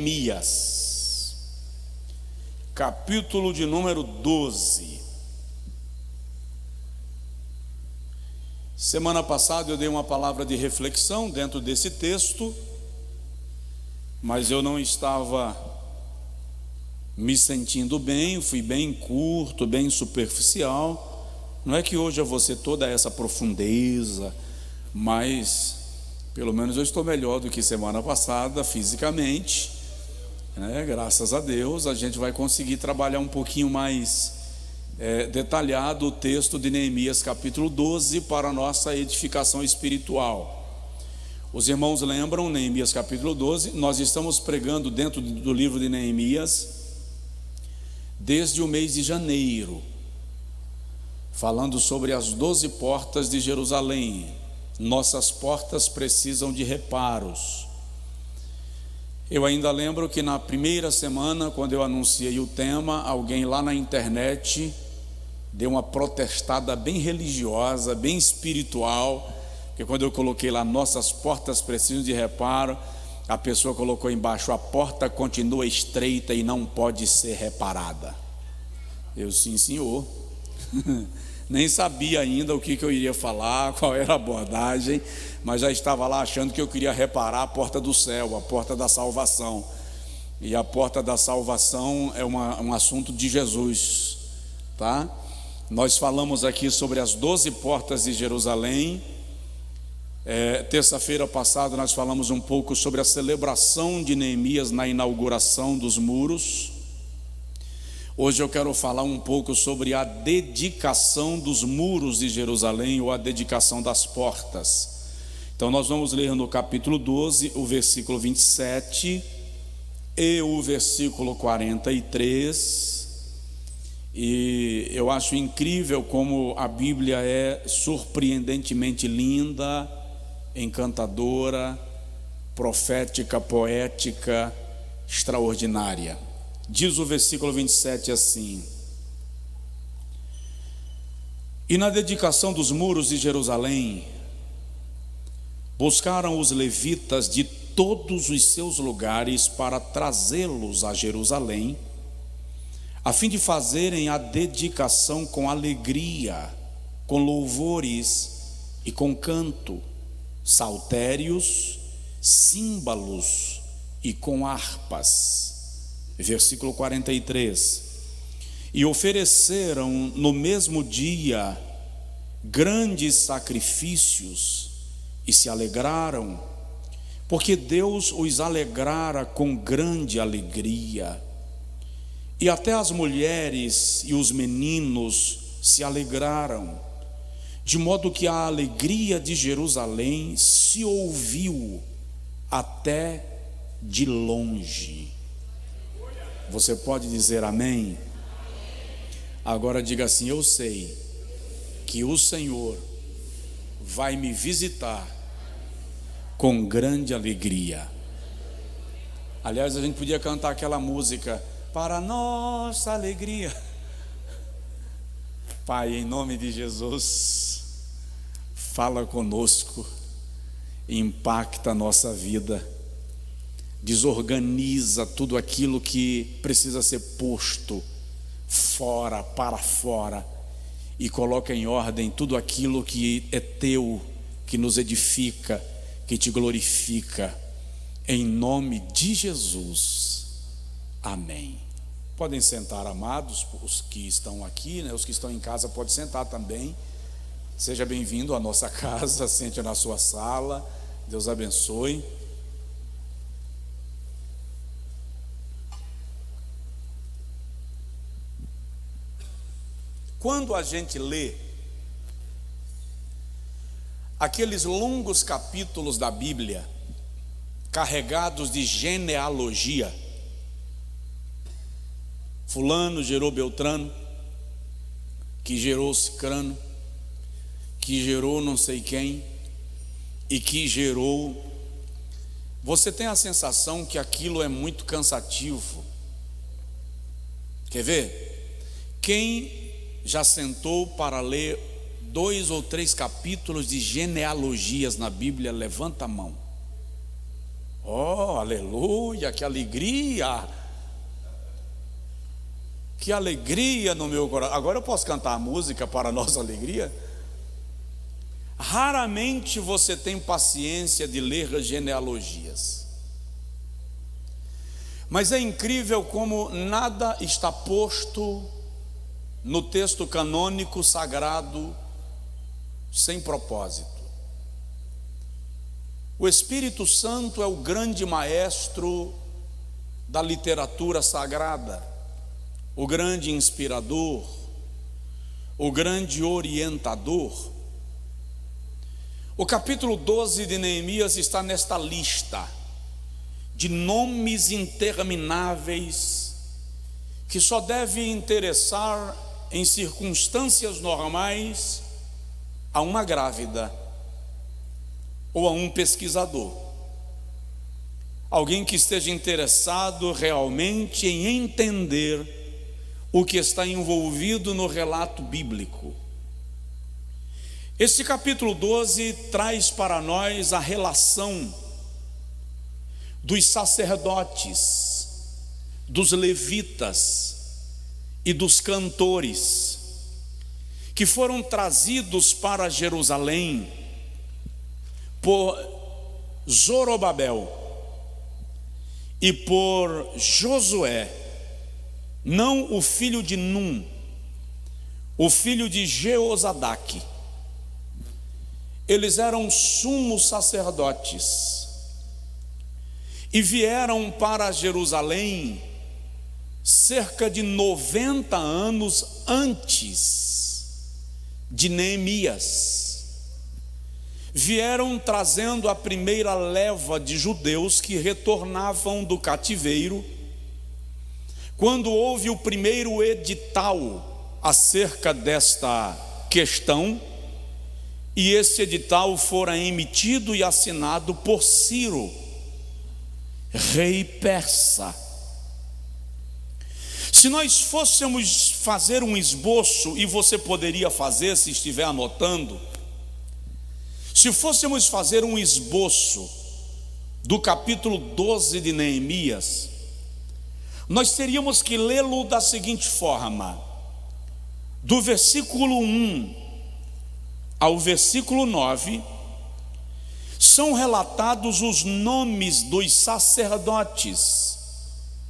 Neemias, capítulo de número 12. Semana passada eu dei uma palavra de reflexão dentro desse texto, mas eu não estava me sentindo bem, fui bem curto, bem superficial. Não é que hoje eu vou ser toda essa profundeza, mas pelo menos eu estou melhor do que semana passada fisicamente, né? Graças a Deus a gente vai conseguir trabalhar um pouquinho mais detalhado o texto de Neemias capítulo 12 para a nossa edificação espiritual. Os irmãos lembram, Neemias capítulo 12, nós estamos pregando dentro do livro de Neemias desde o mês de janeiro, falando sobre as 12 portas de Jerusalém. Nossas portas precisam de reparos. Eu ainda lembro que na primeira semana, quando eu anunciei o tema, alguém lá na internet deu uma protestada bem religiosa, bem espiritual, porque quando eu coloquei lá, nossas portas precisam de reparo, a pessoa colocou embaixo, a porta continua estreita e não pode ser reparada. Eu, sim, senhor. Nem sabia ainda o que eu iria falar, qual era a abordagem, mas já estava lá achando que eu queria reparar a porta do céu, a porta da salvação. E a porta da salvação é um assunto de Jesus, tá? Nós falamos aqui sobre as 12 portas de Jerusalém. Terça-feira passada nós falamos um pouco sobre a celebração de Neemias na inauguração dos muros. Hoje eu quero falar um pouco sobre a dedicação dos muros de Jerusalém, ou a dedicação das portas. Então nós vamos ler no capítulo 12, o versículo 27 e o versículo 43. E eu acho incrível como a Bíblia é surpreendentemente linda, encantadora, profética, poética, extraordinária. Diz o versículo 27 assim: e na dedicação dos muros de Jerusalém, buscaram os levitas de todos os seus lugares para trazê-los a Jerusalém, a fim de fazerem a dedicação com alegria, com louvores e com canto, saltérios, símbalos e com harpas. Versículo 43: e ofereceram no mesmo dia grandes sacrifícios e se alegraram, porque Deus os alegrara com grande alegria. E até as mulheres e os meninos se alegraram, de modo que a alegria de Jerusalém se ouviu até de longe. Você pode dizer amém? Agora diga assim: eu sei que o Senhor vai me visitar com grande alegria. Aliás, a gente podia cantar aquela música, para nossa alegria. Pai, em nome de Jesus, fala conosco, impacta a nossa vida, desorganiza tudo aquilo que precisa ser posto fora, para fora, e coloca em ordem tudo aquilo que é teu, que nos edifica, que te glorifica, em nome de Jesus, amém. Podem sentar, amados, os que estão aqui, né? Os que estão em casa podem sentar também. Seja bem-vindo à nossa casa, sente na sua sala, Deus abençoe. Quando a gente lê aqueles longos capítulos da Bíblia, carregados de genealogia, fulano gerou Beltrano, que gerou Cicrano, que gerou não sei quem, e que gerou... Você tem a sensação que aquilo é muito cansativo. Quer ver? Quem já sentou para ler 2 ou 3 capítulos de genealogias na Bíblia, levanta a mão. Oh, aleluia, que alegria! Que alegria no meu coração. Agora eu posso cantar a música para a nossa alegria? Raramente você tem paciência de ler genealogias. Mas é incrível como nada está posto no texto canônico sagrado sem propósito. O Espírito Santo é o grande maestro da literatura sagrada, o grande inspirador, o grande orientador. O capítulo 12 de Neemias está nesta lista de nomes intermináveis que só deve interessar em circunstâncias normais a uma grávida ou a um pesquisador, alguém que esteja interessado realmente em entender o que está envolvido no relato bíblico. Este capítulo 12 traz para nós a relação dos sacerdotes, dos levitas e dos cantores que foram trazidos para Jerusalém por Zorobabel e por Josué, não o filho de Num, o filho de Jeozadaque. Eles eram sumos sacerdotes e vieram para Jerusalém cerca de 90 anos antes de Neemias. Vieram trazendo a primeira leva de judeus que retornavam do cativeiro, quando houve o primeiro edital acerca desta questão, e esse edital fora emitido e assinado por Ciro, rei persa. Se nós fôssemos fazer um esboço, e você poderia fazer se estiver anotando, se fôssemos fazer um esboço do capítulo 12 de Neemias, nós teríamos que lê-lo da seguinte forma: do versículo 1 ao versículo 9, são relatados os nomes dos sacerdotes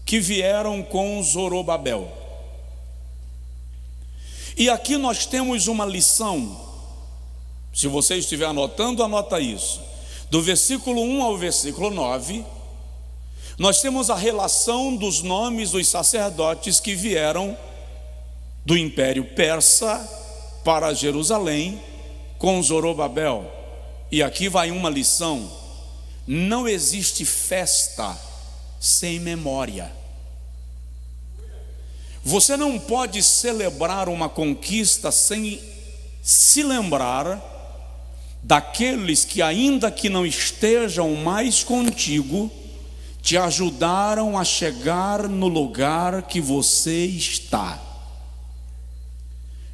que vieram com Zorobabel. E aqui nós temos uma lição. Se você estiver anotando, anota isso. Do versículo 1 ao versículo 9, nós temos a relação dos nomes dos sacerdotes que vieram do Império Persa para Jerusalém com Zorobabel. E aqui vai uma lição: não existe festa sem memória. Você não pode celebrar uma conquista sem se lembrar daqueles que, ainda que não estejam mais contigo, te ajudaram a chegar no lugar que você está.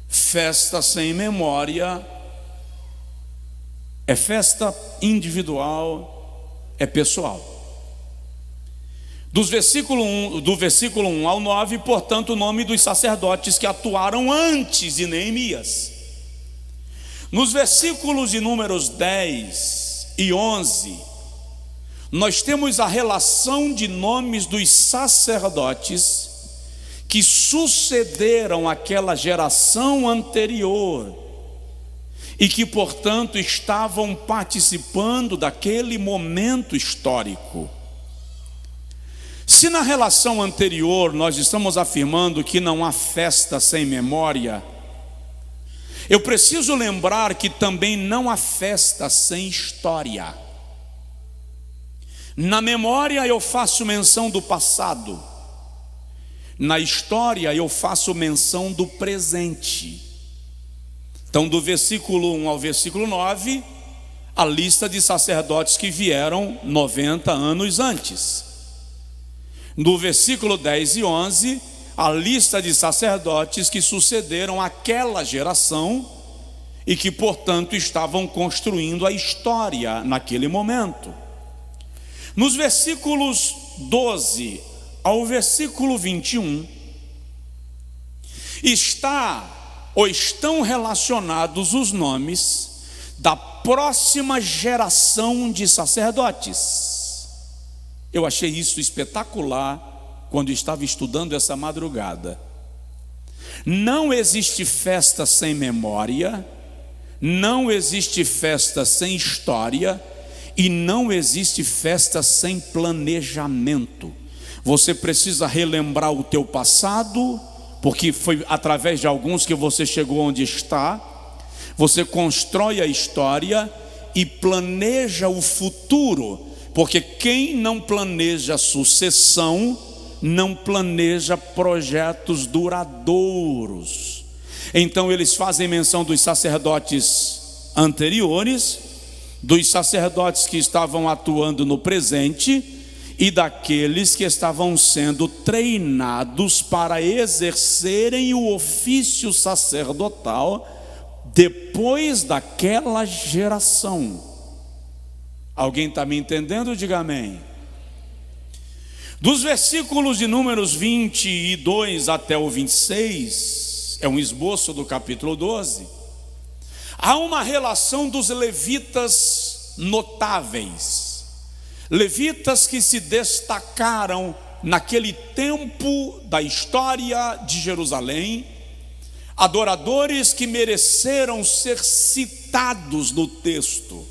Festa sem memória é festa individual, é pessoal. Do versículo 1 ao 9, portanto, o nome dos sacerdotes que atuaram antes de Neemias. Nos versículos de números 10 e 11, nós temos a relação de nomes dos sacerdotes que sucederam aquela geração anterior e que, portanto, estavam participando daquele momento histórico. Se na relação anterior nós estamos afirmando que não há festa sem memória, eu preciso lembrar que também não há festa sem história. Na memória eu faço menção do passado, na história eu faço menção do presente. Então, do versículo 1 ao versículo 9, a lista de sacerdotes que vieram 90 anos antes. No versículo 10 e 11, a lista de sacerdotes que sucederam aquela geração e que, portanto, estavam construindo a história naquele momento. Nos versículos 12 ao versículo 21, estão relacionados os nomes da próxima geração de sacerdotes. Eu achei isso espetacular quando estava estudando essa madrugada. Não existe festa sem memória, não existe festa sem história e não existe festa sem planejamento. Você precisa relembrar o teu passado, porque foi através de alguns que você chegou onde está. Você constrói a história e planeja o futuro, porque quem não planeja sucessão não planeja projetos duradouros. Então eles fazem menção dos sacerdotes anteriores, dos sacerdotes que estavam atuando no presente e daqueles que estavam sendo treinados para exercerem o ofício sacerdotal depois daquela geração. Alguém está me entendendo? Diga amém. Dos versículos de Números 22 até o 26, é um esboço do capítulo 12, há uma relação dos levitas notáveis, levitas que se destacaram naquele tempo da história de Jerusalém, adoradores que mereceram ser citados no texto.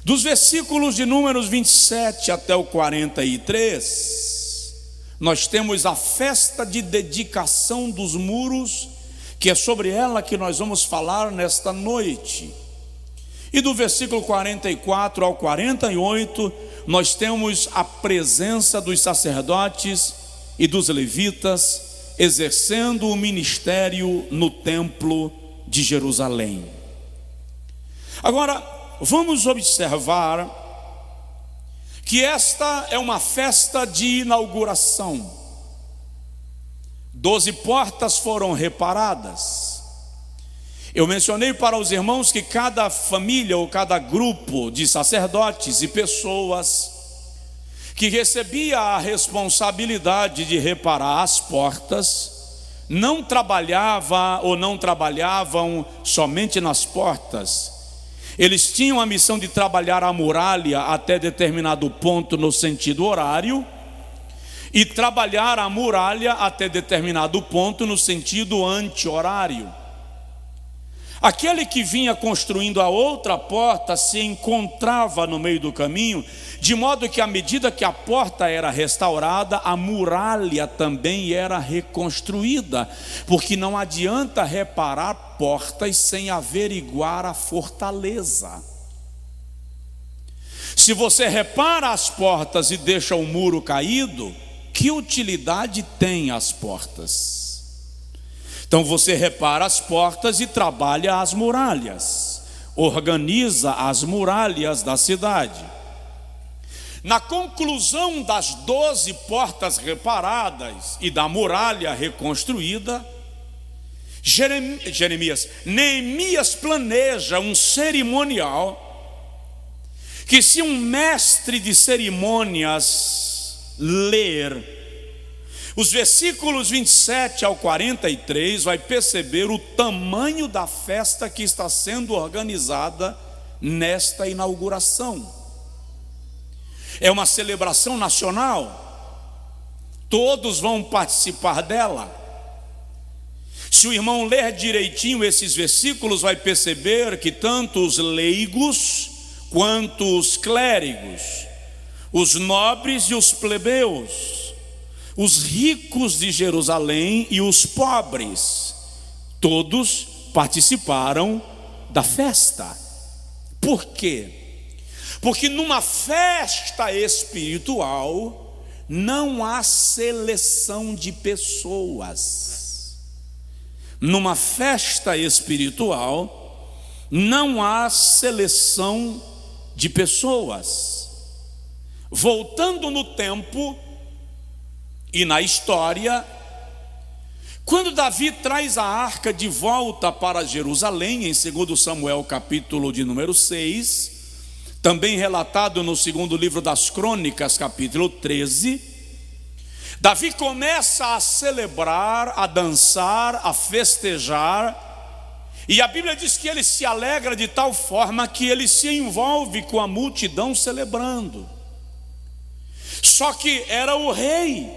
Dos versículos de Números 27 até o 43, nós temos a festa de dedicação dos muros, que é sobre ela que nós vamos falar nesta noite. E do versículo 44 ao 48, nós temos a presença dos sacerdotes e dos levitas exercendo o ministério no templo de Jerusalém. Agora, vamos observar que esta é uma festa de inauguração. 12 portas foram reparadas. Eu mencionei para os irmãos que cada família ou cada grupo de sacerdotes e pessoas que recebia a responsabilidade de reparar as portas, não trabalhavam somente nas portas. Eles tinham a missão de trabalhar a muralha até determinado ponto no sentido horário e trabalhar a muralha até determinado ponto no sentido anti-horário. Aquele que vinha construindo a outra porta se encontrava no meio do caminho, de modo que à medida que a porta era restaurada, a muralha também era reconstruída, porque não adianta reparar portas sem averiguar a fortaleza. Se você repara as portas e deixa o muro caído, que utilidade tem as portas? Então você repara as portas e trabalha as muralhas, organiza as muralhas da cidade. Na conclusão das 12 portas reparadas e da muralha reconstruída, Neemias planeja um cerimonial que, se um mestre de cerimônias ler os versículos 27 ao 43, vai perceber o tamanho da festa que está sendo organizada nesta inauguração. É uma celebração nacional, todos vão participar dela. Se o irmão ler direitinho esses versículos, vai perceber que tanto os leigos quanto os clérigos, os nobres e os plebeus, os ricos de Jerusalém e os pobres, todos participaram da festa. Por quê? Porque numa festa espiritual não há seleção de pessoas. Numa festa espiritual não há seleção de pessoas. Voltando no tempo e na história, quando Davi traz a arca de volta para Jerusalém, em 2 Samuel capítulo de número 6, também relatado no segundo livro das Crônicas, capítulo 13, Davi começa a celebrar, a dançar, a festejar, e a Bíblia diz que ele se alegra de tal forma que ele se envolve com a multidão celebrando. Só que era o rei,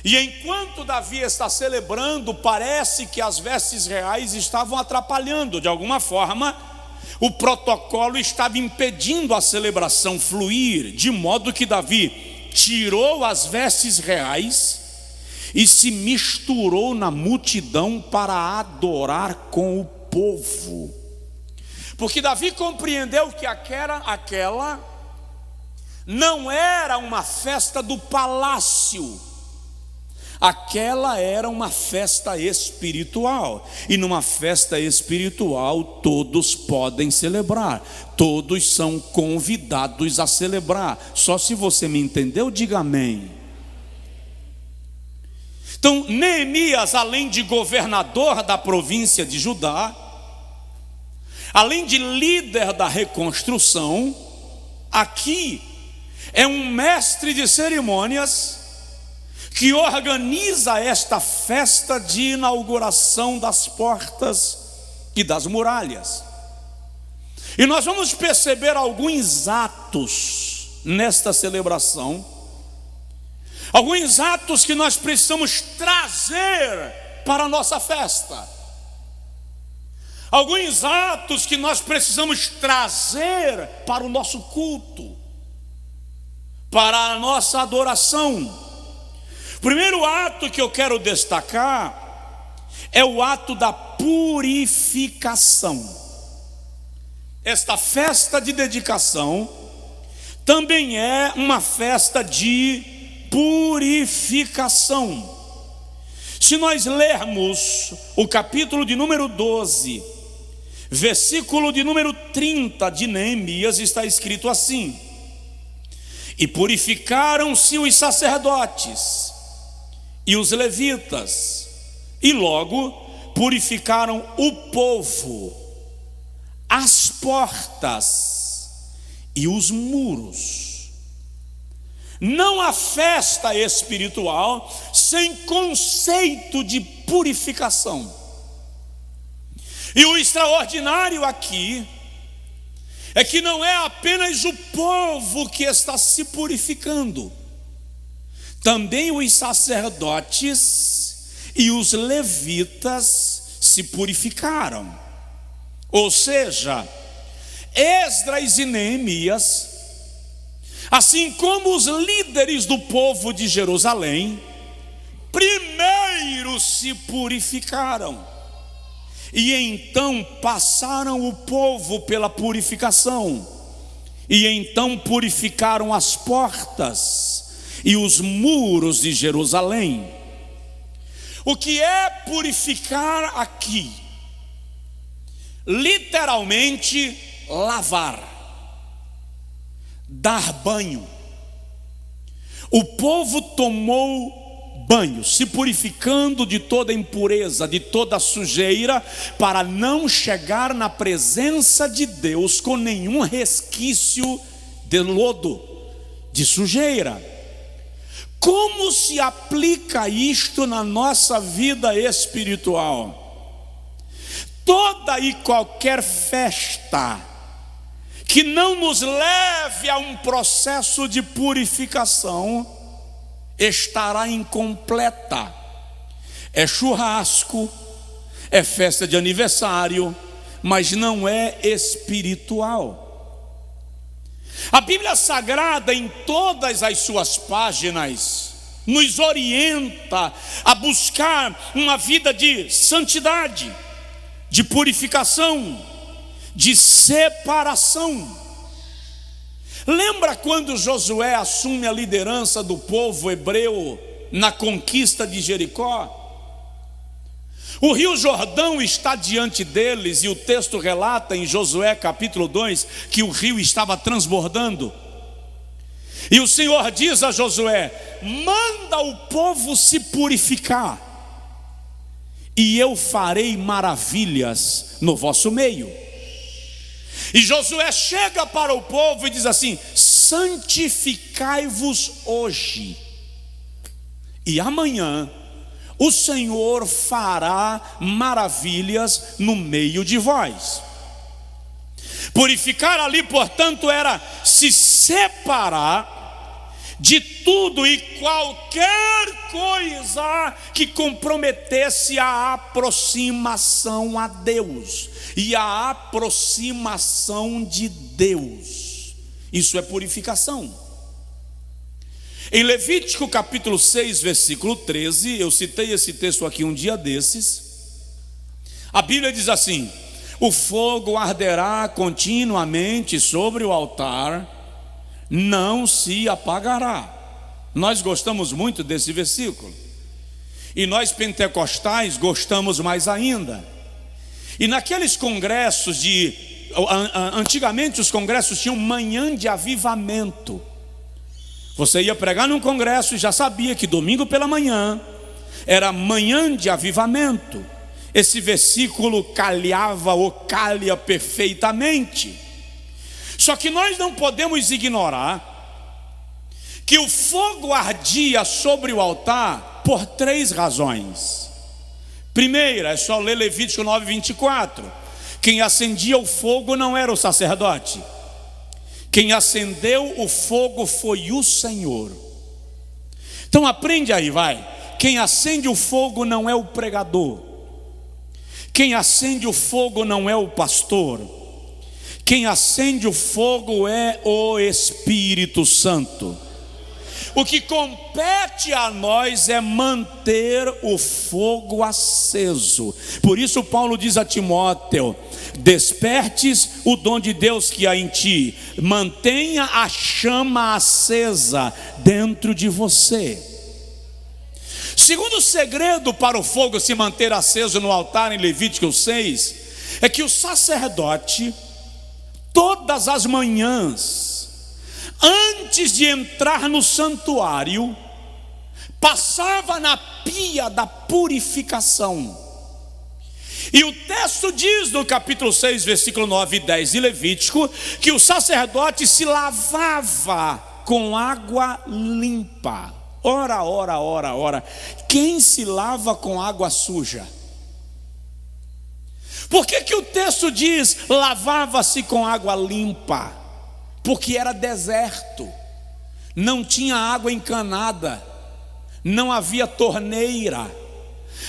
e enquanto Davi está celebrando, parece que as vestes reais estavam atrapalhando. De alguma forma, o protocolo estava impedindo a celebração fluir, de modo que Davi tirou as vestes reais e se misturou na multidão para adorar com o povo. Porque Davi compreendeu que aquela não era uma festa do palácio, aquela era uma festa espiritual, e numa festa espiritual todos podem celebrar, todos são convidados a celebrar. Só se você me entendeu, diga amém. Então Neemias, além de governador da província de Judá, além de líder da reconstrução, aqui é um mestre de cerimônias que organiza esta festa de inauguração das portas e das muralhas. E nós vamos perceber alguns atos nesta celebração, alguns atos que nós precisamos trazer para a nossa festa, alguns atos que nós precisamos trazer para o nosso culto, para a nossa adoração. O primeiro ato que eu quero destacar é o ato da purificação. Esta festa de dedicação também é uma festa de purificação. Se nós lermos o capítulo de número 12, versículo de número 30 de Neemias, está escrito assim: e purificaram-se os sacerdotes e os levitas, e logo purificaram o povo, as portas e os muros. Não há festa espiritual sem conceito de purificação. E o extraordinário aqui é que não é apenas o povo que está se purificando, também os sacerdotes e os levitas se purificaram. Ou seja, Esdras e Neemias, assim como os líderes do povo de Jerusalém, primeiro se purificaram, e então passaram o povo pela purificação, e então purificaram as portas e os muros de Jerusalém. O que é purificar aqui? Literalmente lavar, dar banho. O povo tomou banho, se purificando de toda impureza, de toda sujeira, para não chegar na presença de Deus com nenhum resquício de lodo, de sujeira. Como se aplica isto na nossa vida espiritual? Toda e qualquer festa que não nos leve a um processo de purificação estará incompleta. É churrasco, é festa de aniversário, mas não é espiritual. A Bíblia Sagrada, em todas as suas páginas, nos orienta a buscar uma vida de santidade, de purificação, de separação. Lembra quando Josué assume a liderança do povo hebreu na conquista de Jericó? O rio Jordão está diante deles, e o texto relata em Josué capítulo 2 que o rio estava transbordando. E o Senhor diz a Josué: manda o povo se purificar, e eu farei maravilhas no vosso meio. E Josué chega para o povo e diz assim: santificai-vos hoje, e amanhã o Senhor fará maravilhas no meio de vós. Purificar ali, portanto, era se separar de tudo e qualquer coisa que comprometesse a aproximação a Deus e a aproximação de Deus. Isso é purificação. Em Levítico capítulo 6, versículo 13, eu citei esse texto aqui um dia desses. A Bíblia diz assim: o fogo arderá continuamente sobre o altar, não se apagará. Nós gostamos muito desse versículo, e nós pentecostais gostamos mais ainda. E naqueles congressos antigamente os congressos tinham manhã de avivamento. Você ia pregar num congresso e já sabia que domingo pela manhã era manhã de avivamento. Esse versículo calhava ou calha perfeitamente. Só que nós não podemos ignorar que o fogo ardia sobre o altar por 3 razões. Primeira, é só ler Levítico 9, 24. Quem acendia o fogo não era o sacerdote. Quem acendeu o fogo foi o Senhor. Então aprende aí, vai. Quem acende o fogo não é o pregador. Quem acende o fogo não é o pastor. Quem acende o fogo é o Espírito Santo. O que compete a nós é manter o fogo aceso. Por isso Paulo diz a Timóteo: despertes o dom de Deus que há em ti, mantenha a chama acesa dentro de você. Segundo segredo para o fogo se manter aceso no altar, em Levítico 6, é que o sacerdote, todas as manhãs, antes de entrar no santuário, passava na pia da purificação. E o texto diz no capítulo 6, versículo 9 e 10 de Levítico, que o sacerdote se lavava com água limpa. Ora, quem se lava com água suja? Por que o texto diz lavava-se com água limpa? Porque era deserto, não tinha água encanada, não havia torneira.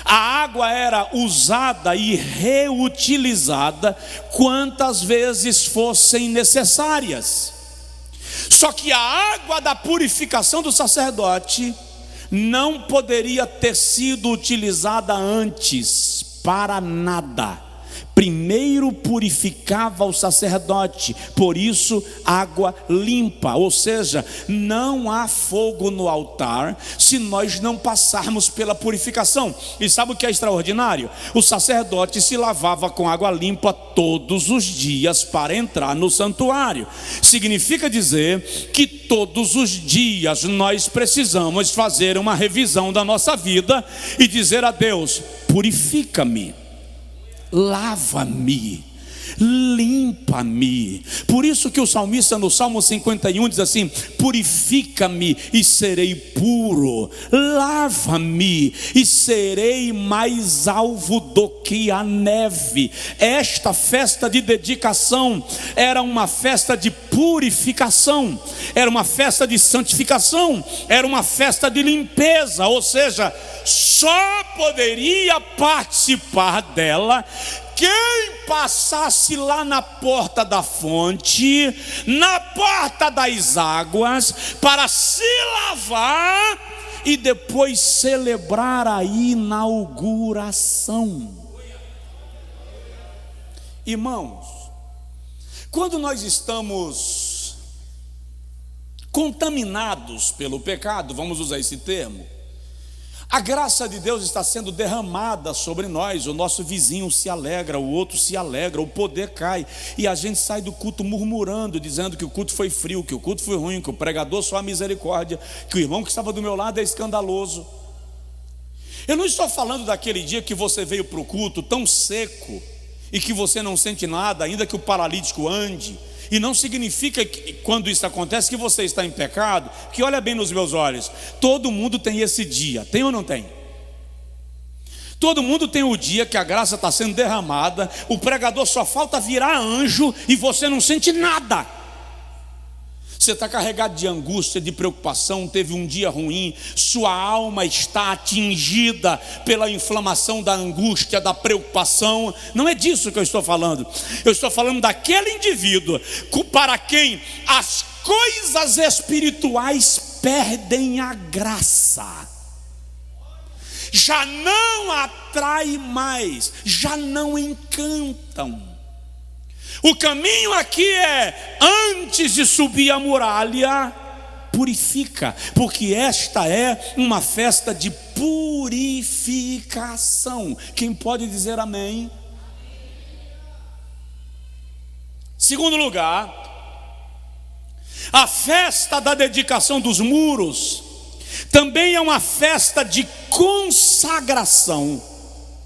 A água era usada e reutilizada quantas vezes fossem necessárias. Só que a água da purificação do sacerdote não poderia ter sido utilizada antes para nada. Primeiro purificava o sacerdote, por isso água limpa. Ou seja, não há fogo no altar se nós não passarmos pela purificação. E sabe o que é extraordinário? O sacerdote se lavava com água limpa todos os dias para entrar no santuário. Significa dizer que todos os dias nós precisamos fazer uma revisão da nossa vida e dizer a Deus: purifica-me, lava-me, limpa-me. Por isso que o salmista no Salmo 51 diz assim: purifica-me e serei puro, lava-me e serei mais alvo do que a neve. Esta festa de dedicação era uma festa de purificação, era uma festa de santificação, era uma festa de limpeza. Ou seja, só poderia participar dela quem passasse lá na porta da fonte, na porta das águas, para se lavar e depois celebrar a inauguração. Irmãos, quando nós estamos contaminados pelo pecado, vamos usar esse termo, a graça de Deus está sendo derramada sobre nós. O nosso vizinho se alegra, o outro se alegra, o poder cai, e a gente sai do culto murmurando, dizendo que o culto foi frio, que o culto foi ruim, que o pregador só a misericórdia, que o irmão que estava do meu lado é escandaloso. Eu não estou falando daquele dia que você veio para o culto tão seco e que você não sente nada, ainda que o paralítico ande, e não significa que, quando isso acontece, que você está em pecado, que olha bem nos meus olhos, todo mundo tem esse dia, tem ou não tem? Todo mundo tem o dia que a graça está sendo derramada, o pregador só falta virar anjo e você não sente nada. Você está carregado de angústia, de preocupação, teve um dia ruim, sua alma está atingida pela inflamação da angústia, da preocupação. Não é disso que eu estou falando. Eu estou falando daquele indivíduo para quem as coisas espirituais perdem a graça. Já não atrai mais, já não encantam. O caminho aqui é, antes de subir a muralha, purifica, porque esta é uma festa de purificação. Quem pode dizer amém? Segundo lugar, a festa da dedicação dos muros também é uma festa de consagração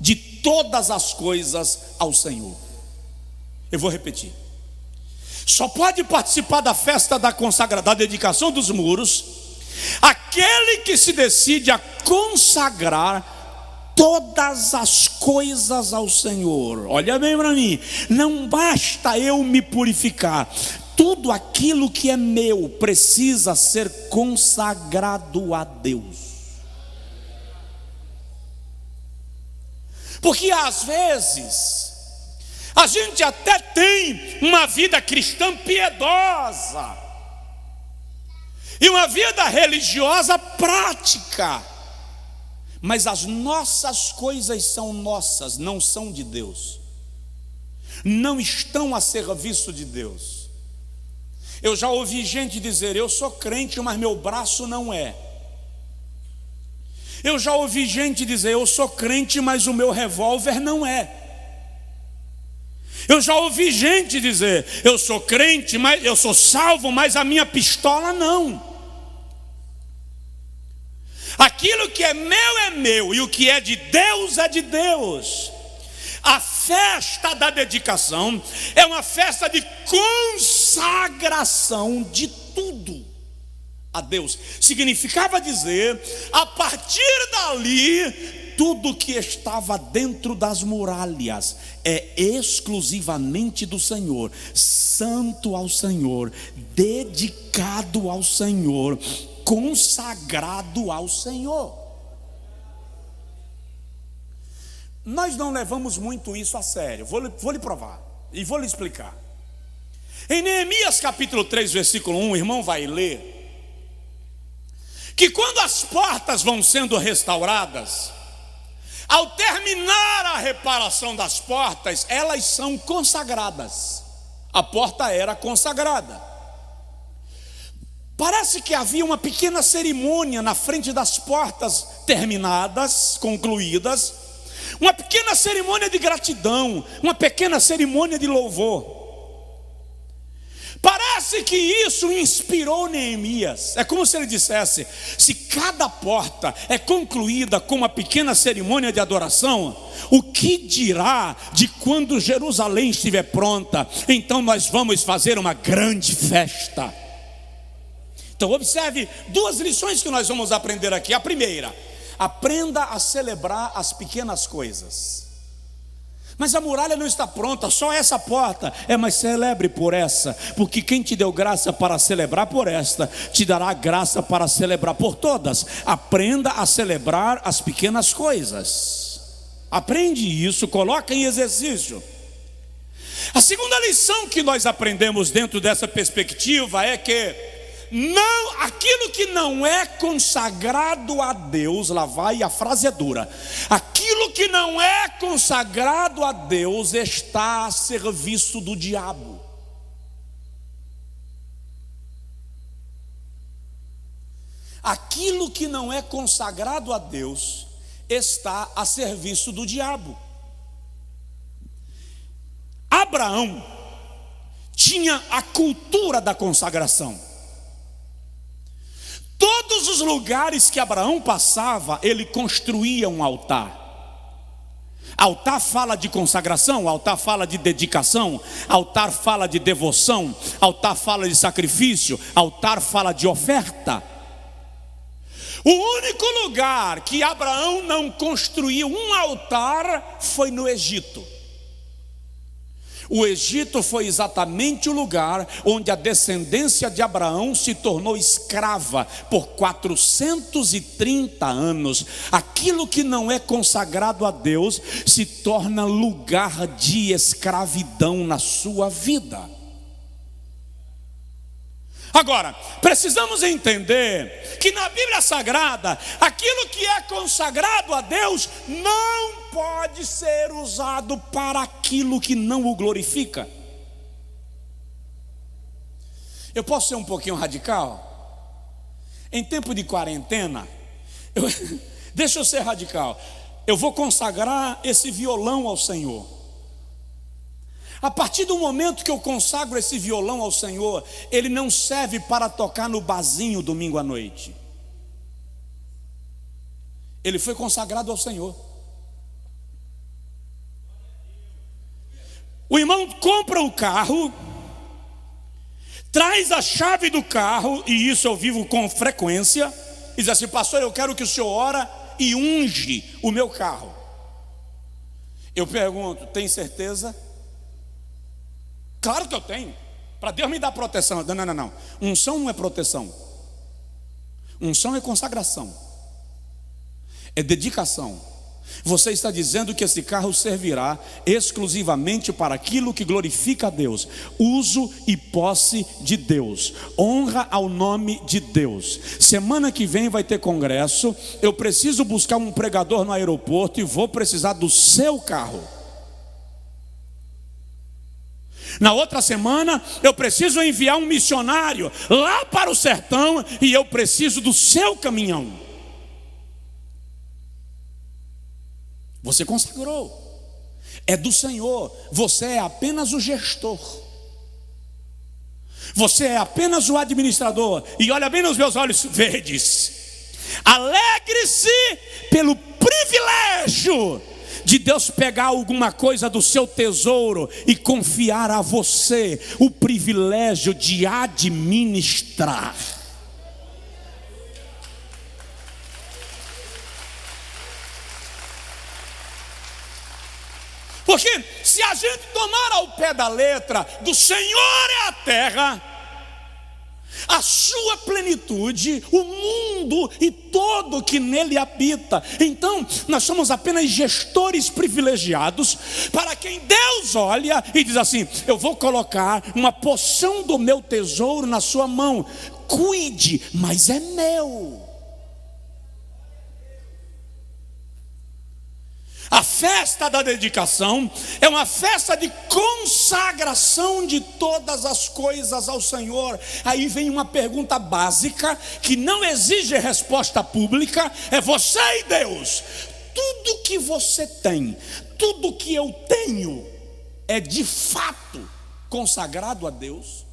de todas as coisas ao Senhor. Eu vou repetir. Só pode participar da festa da consagração, da dedicação dos muros, aquele que se decide a consagrar todas as coisas ao Senhor. Olha bem para mim, não basta eu me purificar, tudo aquilo que é meu precisa ser consagrado a Deus. Porque às vezes a gente até tem uma vida cristã piedosa e uma vida religiosa prática, mas as nossas coisas são nossas, não são de Deus, não estão a serviço de Deus. Eu já ouvi gente dizer: eu sou crente, mas meu braço não é. Eu já ouvi gente dizer: eu sou crente, mas o meu revólver não é. Eu já ouvi gente dizer: eu sou crente, mas eu sou salvo, mas a minha pistola não. Aquilo que é meu, e o que é de Deus é de Deus. A festa da dedicação é uma festa de consagração de tudo a Deus. Significava dizer, a partir dali, tudo que estava dentro das muralhas é exclusivamente do Senhor, santo ao Senhor, dedicado ao Senhor, consagrado ao Senhor. Nós não levamos muito isso a sério. Vou lhe provar e vou lhe explicar. Em Neemias capítulo 3, versículo 1, o irmão vai ler que quando as portas vão sendo restauradas, ao terminar a reparação das portas, elas são consagradas. A porta era consagrada. Parece que havia uma pequena cerimônia na frente das portas terminadas, concluídas, uma pequena cerimônia de gratidão, uma pequena cerimônia de louvor. Parece que isso inspirou Neemias. É como se ele dissesse: se cada porta é concluída com uma pequena cerimônia de adoração, o que dirá de quando Jerusalém estiver pronta? Então nós vamos fazer uma grande festa. Então observe duas lições que nós vamos aprender aqui. A primeira: aprenda a celebrar as pequenas coisas. Mas a muralha não está pronta, só essa porta. Mas celebre por essa, porque quem te deu graça para celebrar por esta, te dará graça para celebrar por todas. Aprenda a celebrar as pequenas coisas. Aprende isso, coloca em exercício. A segunda lição que nós aprendemos dentro dessa perspectiva é que não, aquilo que não é consagrado a Deus, lá vai a frase é dura, aquilo que não é consagrado a Deus está a serviço do diabo. Aquilo que não é consagrado a Deus está a serviço do diabo. Abraão tinha a cultura da consagração. Todos os lugares que Abraão passava, ele construía um altar. Altar fala de consagração, altar fala de dedicação, altar fala de devoção, altar fala de sacrifício, altar fala de oferta. O único lugar que Abraão não construiu um altar foi no Egito. O Egito foi exatamente o lugar onde a descendência de Abraão se tornou escrava por 430 anos. Aquilo que não é consagrado a Deus se torna lugar de escravidão na sua vida. Agora, precisamos entender que na Bíblia Sagrada, aquilo que é consagrado a Deus não pode ser usado para aquilo que não o glorifica. Eu posso ser um pouquinho radical? Em tempo de quarentena, deixa eu ser radical. Eu vou consagrar esse violão ao Senhor. A partir do momento que eu consagro esse violão ao Senhor, ele não serve para tocar no barzinho domingo à noite. Ele foi consagrado ao Senhor. O irmão compra o carro, traz a chave do carro, e isso eu vivo com frequência, e diz assim: pastor, eu quero que o senhor ora e unge o meu carro. Eu pergunto: tem certeza? Claro que eu tenho. Para Deus me dar proteção. Não. Unção não é proteção. Unção é consagração. É dedicação. Você está dizendo que esse carro servirá exclusivamente para aquilo que glorifica a Deus. Uso e posse de Deus. Honra ao nome de Deus. Semana que vem vai ter congresso. Eu preciso buscar um pregador no aeroporto e vou precisar do seu carro. Na outra semana eu preciso enviar um missionário lá para o sertão e eu preciso do seu caminhão. Você consagrou, é do Senhor, você é apenas o gestor, você é apenas o administrador. E olha bem nos meus olhos verdes, alegre-se pelo privilégio de Deus pegar alguma coisa do seu tesouro e confiar a você o privilégio de administrar. Porque se a gente tomar ao pé da letra, do Senhor é a terra, a sua plenitude, o mundo e todo que nele habita, então nós somos apenas gestores privilegiados para quem Deus olha e diz assim: eu vou colocar uma porção do meu tesouro na sua mão, cuide, mas é meu. A festa da dedicação é uma festa de consagração de todas as coisas ao Senhor. Aí vem uma pergunta básica que não exige resposta pública: é você e Deus. Tudo que você tem, tudo que eu tenho, é de fato consagrado a Deus?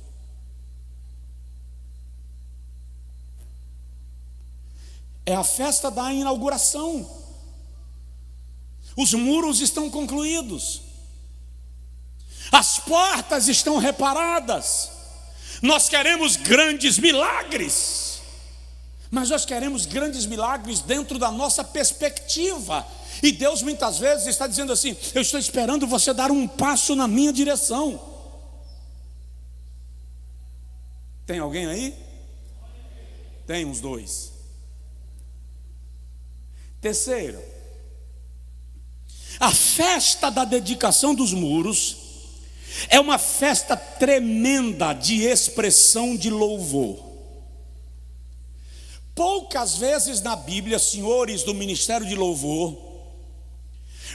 É a festa da inauguração. Os muros estão concluídos, as portas estão reparadas. Nós queremos grandes milagres, mas nós queremos grandes milagres dentro da nossa perspectiva. E Deus muitas vezes está dizendo assim: eu estou esperando você dar um passo na minha direção. Tem alguém aí? Tem uns dois. Terceiro, a festa da dedicação dos muros é uma festa tremenda de expressão de louvor. Poucas vezes na Bíblia, senhores do ministério de louvor,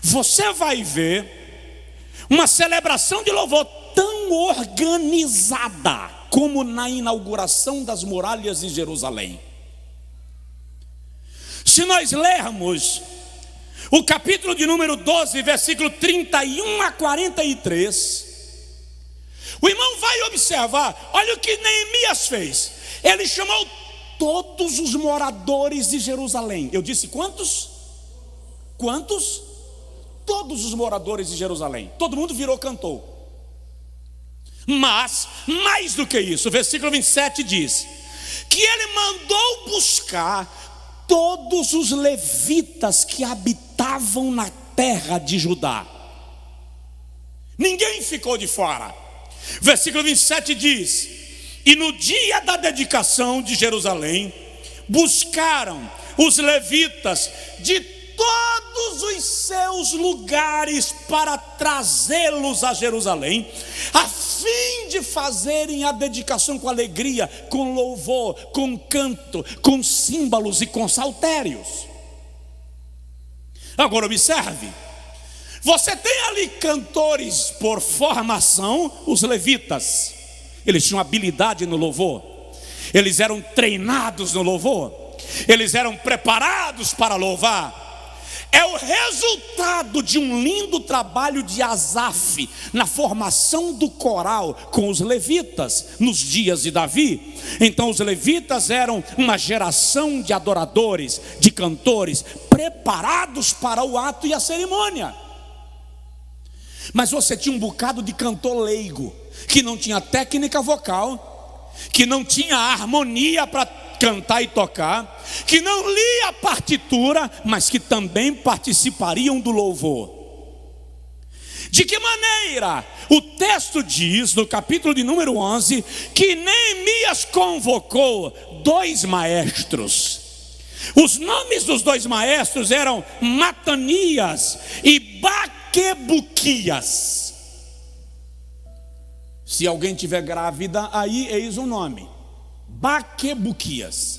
você vai ver uma celebração de louvor tão organizada como na inauguração das muralhas de Jerusalém. Se nós lermos o capítulo de número 12, versículo 31 a 43, o irmão vai observar, olha o que Neemias fez. Ele chamou todos os moradores de Jerusalém. Eu disse quantos? Quantos? todos os moradores de Jerusalém. Todo mundo virou cantor. Mas, mais do que isso, o versículo 27 diz que ele mandou buscar todos os levitas que habitavam na terra de Judá. Ninguém ficou de fora. Versículo 27 diz: e no dia da dedicação de Jerusalém, buscaram os levitas de todos os seus lugares para trazê-los a Jerusalém, a fim de fazerem a dedicação com alegria, com louvor, com canto, com símbolos e com saltérios. Agora observe, você tem ali cantores por formação, os levitas. Eles tinham habilidade no louvor, eles eram treinados no louvor, eles eram preparados para louvar. É o resultado de um lindo trabalho de Asaf na formação do coral com os levitas nos dias de Davi. Então os levitas eram uma geração de adoradores, de cantores, preparados para o ato e a cerimônia. Mas você tinha um bocado de cantor leigo, que não tinha técnica vocal, que não tinha harmonia para cantar e tocar, que não lia a partitura, mas que também participariam do louvor. De que maneira? O texto diz, no capítulo de número 11, que Neemias convocou 2 maestros. Os nomes dos 2 maestros eram Matanias e Baquebuquias. Se alguém tiver grávida, aí eis o nome: Baquebuquias.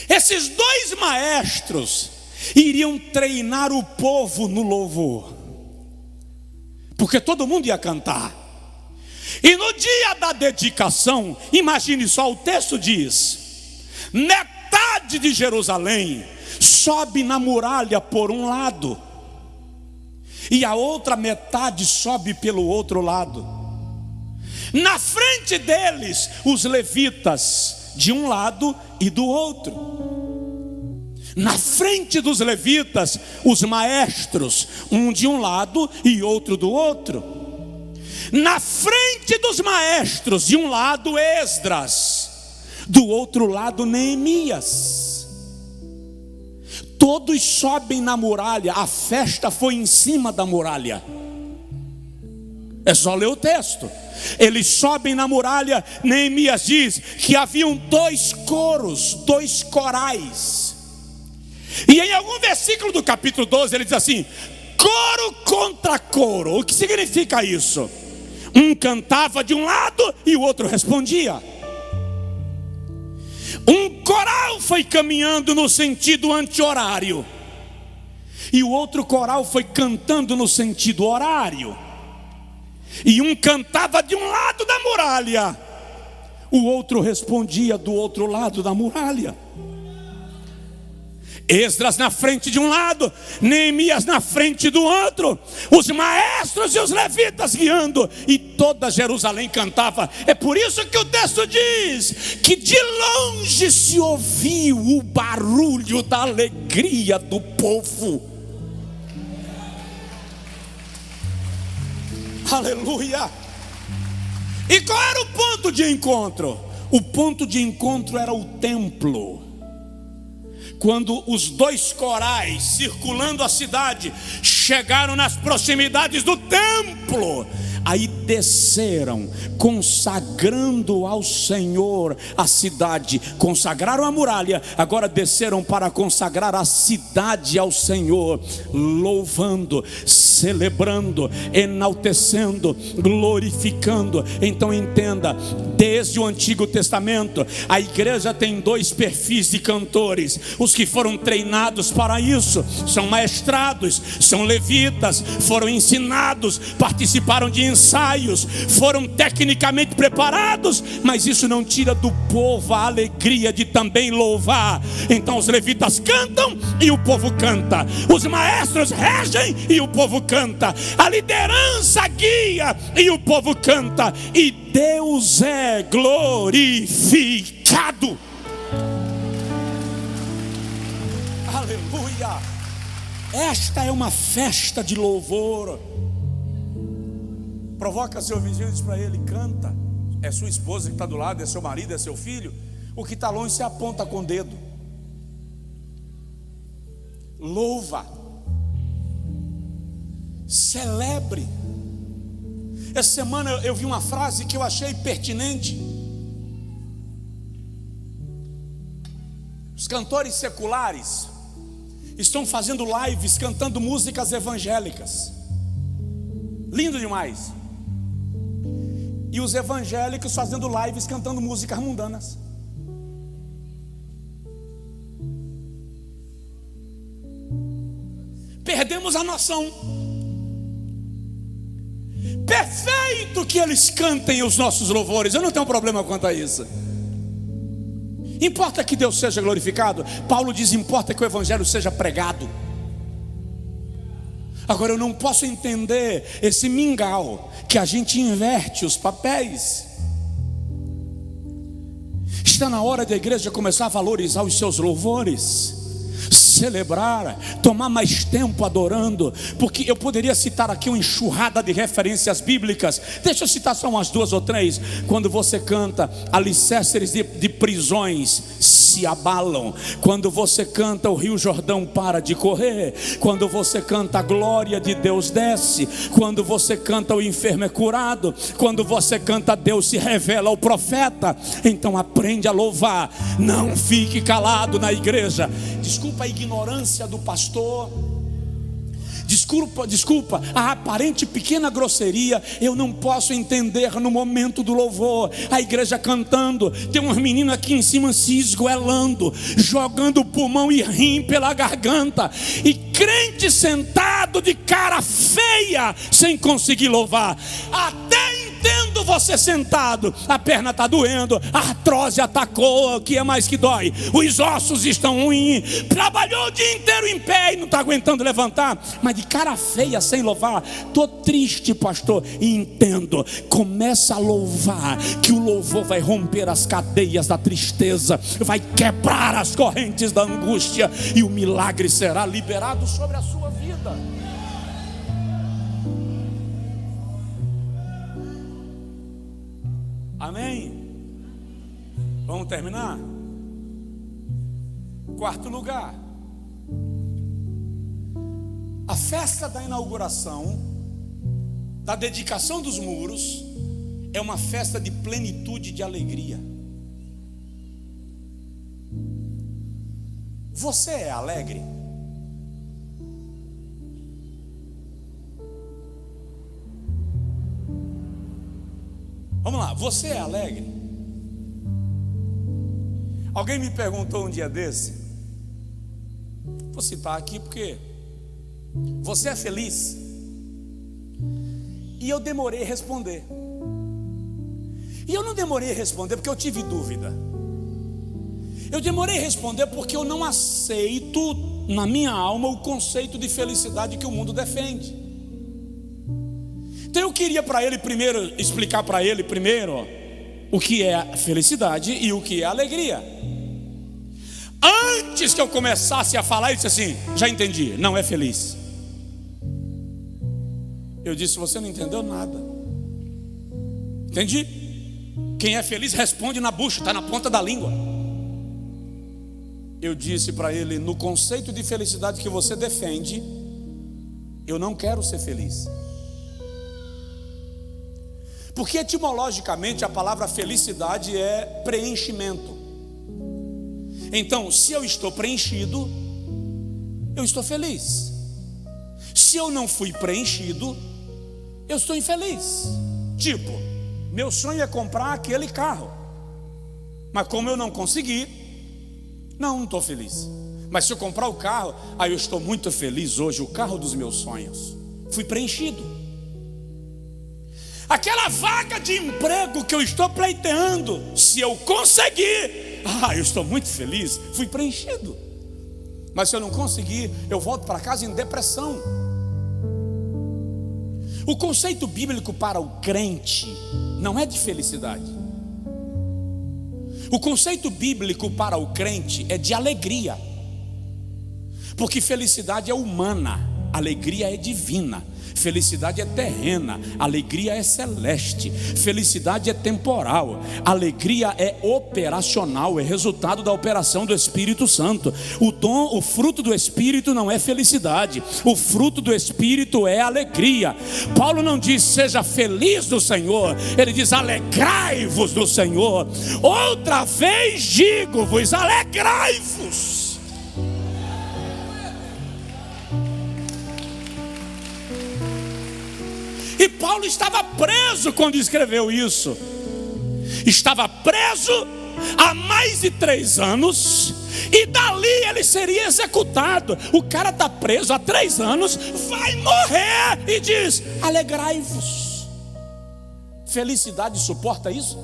Esses 2 maestros iriam treinar o povo no louvor, porque todo mundo ia cantar. E no dia da dedicação, imagine só, o texto diz: metade de Jerusalém sobe na muralha por um lado, e a outra metade sobe pelo outro lado. Na frente deles, os levitas de um lado e do outro. Na frente dos levitas, os maestros, um de um lado e outro do outro. Na frente dos maestros, de um lado Esdras, do outro lado Neemias. Todos sobem na muralha. A festa foi em cima da muralha. É só ler o texto. Eles sobem na muralha. Neemias diz que haviam 2 coros, 2 corais. E em algum versículo do capítulo 12 ele diz assim: coro contra coro. O que significa isso? Um cantava de um lado e o outro respondia. Um coral foi caminhando no sentido anti-horário, e o outro coral foi cantando no sentido horário. E um cantava de um lado da muralha, o outro respondia do outro lado da muralha. Esdras na frente de um lado, Neemias na frente do outro, os maestros e os levitas guiando, e toda Jerusalém cantava. É por isso que o texto diz que de longe se ouviu o barulho da alegria do povo. Aleluia! E qual era o ponto de encontro? O ponto de encontro era o templo. Quando os 2 corais, circulando a cidade, chegaram nas proximidades do templo, aí desceram, consagrando ao Senhor a cidade. Consagraram a muralha, agora desceram para consagrar a cidade ao Senhor, louvando, celebrando, enaltecendo, glorificando. Então entenda, desde o Antigo Testamento, a igreja tem 2 perfis de cantores. Os que foram treinados para isso são maestrados, são levitas, foram ensinados, participaram de ensaios, foram tecnicamente preparados, mas isso não tira do povo a alegria de também louvar. Então os levitas cantam e o povo canta, os maestros regem e o povo canta, a liderança guia e o povo canta, e Deus é glorificado. Aleluia! Esta é uma festa de louvor. Provoca seu vizinho e diz para ele: canta. É sua esposa que está do lado, é seu marido, é seu filho. O que está longe se aponta com o dedo. Louva, celebre. Essa semana eu vi uma frase que eu achei pertinente. Os cantores seculares estão fazendo lives cantando músicas evangélicas. Lindo demais. E os evangélicos fazendo lives cantando músicas mundanas. Perdemos a noção. Perfeito que eles cantem os nossos louvores. Eu não tenho problema quanto a isso. Importa que Deus seja glorificado. Paulo diz: importa que o evangelho seja pregado. Agora eu não posso entender esse mingau que a gente inverte os papéis. Está na hora da igreja começar a valorizar os seus louvores, celebrar, tomar mais tempo adorando, porque eu poderia citar aqui uma enxurrada de referências bíblicas. Deixa eu citar só umas 2 ou 3. Quando você canta, alicerces de prisões se abalam. Quando você canta, o Rio Jordão para de correr. Quando você canta, a glória de Deus desce. Quando você canta, o enfermo é curado. Quando você canta, Deus se revela ao profeta. Então aprende a louvar. Não fique calado na igreja. Desculpa a ignorância do pastor, desculpa a aparente pequena grosseria. Eu não posso entender no momento do louvor, a igreja cantando, tem uns meninos aqui em cima se esgoelando, jogando o pulmão e rim pela garganta, e crente sentado de cara feia sem conseguir louvar. Até entendo você sentado, a perna está doendo, a artrose atacou, o que é mais que dói? Os ossos estão ruins, trabalhou o dia inteiro em pé e não está aguentando levantar, mas de cara feia sem louvar. Estou triste, pastor, e entendo. Começa a louvar, que o louvor vai romper as cadeias da tristeza, vai quebrar as correntes da angústia, e o milagre será liberado sobre a sua vida. Amém? Vamos terminar? 4º lugar, a festa da inauguração, da dedicação dos muros, é uma festa de plenitude de alegria. Você é alegre? Vamos lá, você é alegre? Alguém me perguntou um dia desse, vou citar aqui porque você é feliz? E eu demorei a responder. E eu não demorei a responder porque eu tive dúvida. Eu demorei a responder porque eu não aceito na minha alma o conceito de felicidade que o mundo defende. Então eu queria explicar para ele primeiro o que é felicidade e o que é alegria. Antes que eu começasse a falar, ele disse assim: já entendi, não é feliz. Eu disse: você não entendeu nada. Entendi. Quem é feliz responde na bucha, está na ponta da língua. Eu disse para ele: no conceito de felicidade que você defende, eu não quero ser feliz. Porque etimologicamente a palavra felicidade é preenchimento. Então, se eu estou preenchido, eu estou feliz. Se eu não fui preenchido, eu estou infeliz. Tipo, meu sonho é comprar aquele carro, mas como eu não consegui, não estou feliz. Mas se eu comprar o carro, aí eu estou muito feliz hoje, o carro dos meus sonhos. Fui preenchido. Aquela vaga de emprego que eu estou pleiteando, se eu conseguir, eu estou muito feliz, fui preenchido. Mas se eu não conseguir, eu volto para casa em depressão. O conceito bíblico para o crente não é de felicidade. O conceito bíblico para o crente é de alegria. Porque felicidade é humana, alegria é divina. Felicidade é terrena, alegria é celeste. Felicidade é temporal, alegria é operacional, é resultado da operação do Espírito Santo. O fruto do Espírito não é felicidade, o fruto do Espírito é alegria. Paulo não diz seja feliz do Senhor, ele diz alegrai-vos do Senhor. Outra vez digo-vos, alegrai-vos. E Paulo estava preso quando escreveu isso. Estava preso há mais de 3 anos. E dali ele seria executado. O cara está preso há 3 anos, vai morrer. E diz, alegrai-vos. Felicidade suporta isso?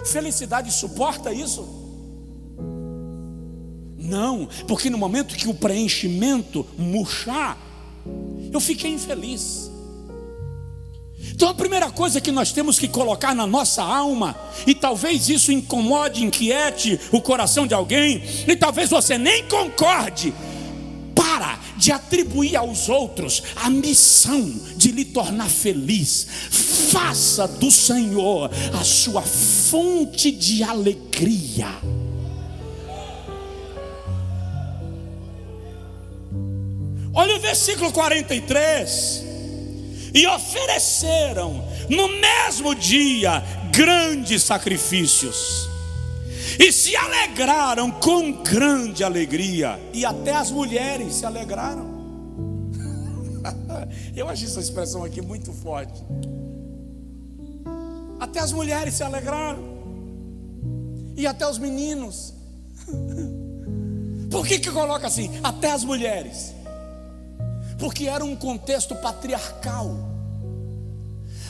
Felicidade suporta isso? Não, porque no momento que o preenchimento murchar, eu fiquei infeliz. Então a primeira coisa que nós temos que colocar na nossa alma, e talvez isso incomode, inquiete o coração de alguém, e talvez você nem concorde, para de atribuir aos outros a missão de lhe tornar feliz. Faça do Senhor a sua fonte de alegria. Olha o versículo 43. E ofereceram no mesmo dia grandes sacrifícios, e se alegraram com grande alegria. E até as mulheres se alegraram. Eu acho essa expressão aqui muito forte. Até as mulheres se alegraram. E até os meninos. Por que coloca assim? Até as mulheres. Porque era um contexto patriarcal.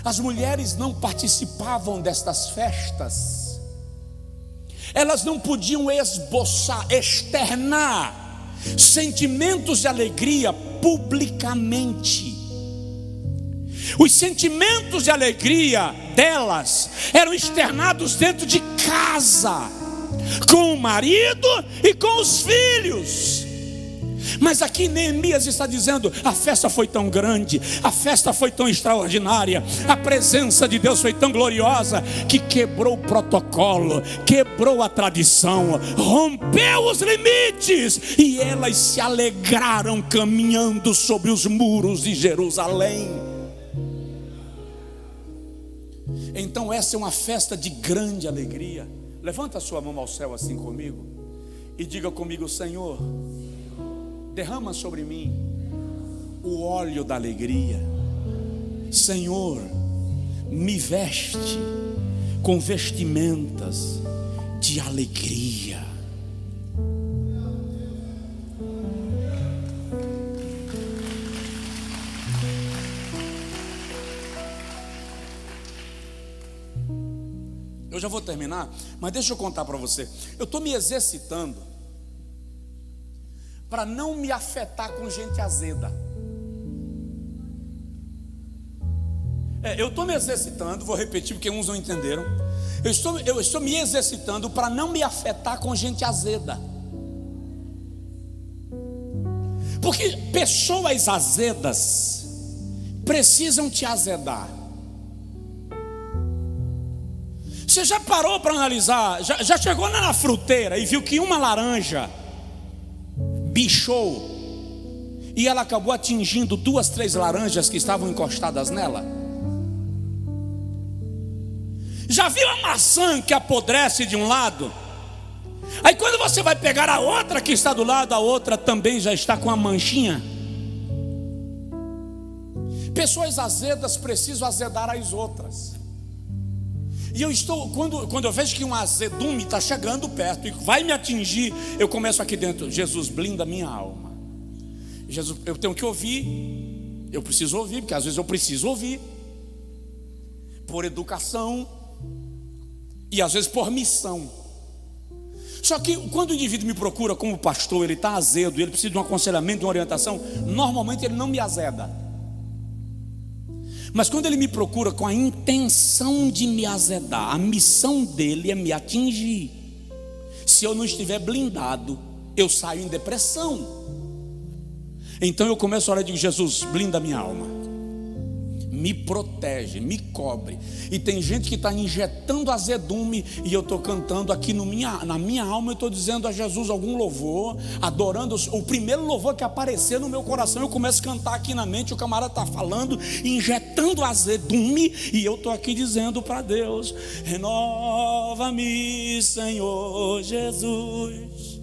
As mulheres não participavam destas festas. Elas não podiam esboçar, externar sentimentos de alegria publicamente. Os sentimentos de alegria delas eram externados dentro de casa, com o marido e com os filhos. Mas aqui Neemias está dizendo, a festa foi tão grande, a festa foi tão extraordinária, a presença de Deus foi tão gloriosa, que quebrou o protocolo, quebrou a tradição, rompeu os limites, e elas se alegraram caminhando sobre os muros de Jerusalém. Então essa é uma festa de grande alegria. Levanta a sua mão ao céu assim comigo e diga comigo: Senhor, derrama sobre mim o óleo da alegria. Senhor, me veste com vestimentas de alegria. Eu já vou terminar, mas deixa eu contar para você. Eu estou me exercitando para não me afetar com gente azeda. Eu estou me exercitando, vou repetir porque uns não entenderam. Eu estou me exercitando para não me afetar com gente azeda. Porque pessoas azedas precisam te azedar. Você já parou para analisar? Já chegou lá na fruteira e viu que uma laranja bichou e ela acabou atingindo 2, 3 laranjas que estavam encostadas nela? Já viu a maçã que apodrece de um lado? Aí quando você vai pegar a outra que está do lado, a outra também já está com a manchinha. Pessoas azedas precisam azedar as outras. E eu estou, quando eu vejo que um azedume está chegando perto e vai me atingir, eu começo aqui dentro: Jesus, blinda minha alma. Jesus, eu tenho que ouvir, eu preciso ouvir, porque às vezes eu preciso ouvir, por educação, e às vezes por missão. Só que quando o indivíduo me procura como pastor, ele está azedo, ele precisa de um aconselhamento, de uma orientação, normalmente ele não me azeda. Mas quando ele me procura com a intenção de me azedar, a missão dele é me atingir. se eu não estiver blindado, eu saio em depressão. Então eu começo a orar e digo: Jesus, blinda a minha alma, me protege, me cobre. E tem gente que está injetando azedume, e eu estou cantando aqui na minha alma, eu estou dizendo a Jesus algum louvor, adorando. O primeiro louvor que aparecer no meu coração, eu começo a cantar aqui na mente. O camarada está falando, injetando azedume, e eu estou aqui dizendo para Deus: renova-me, Senhor Jesus.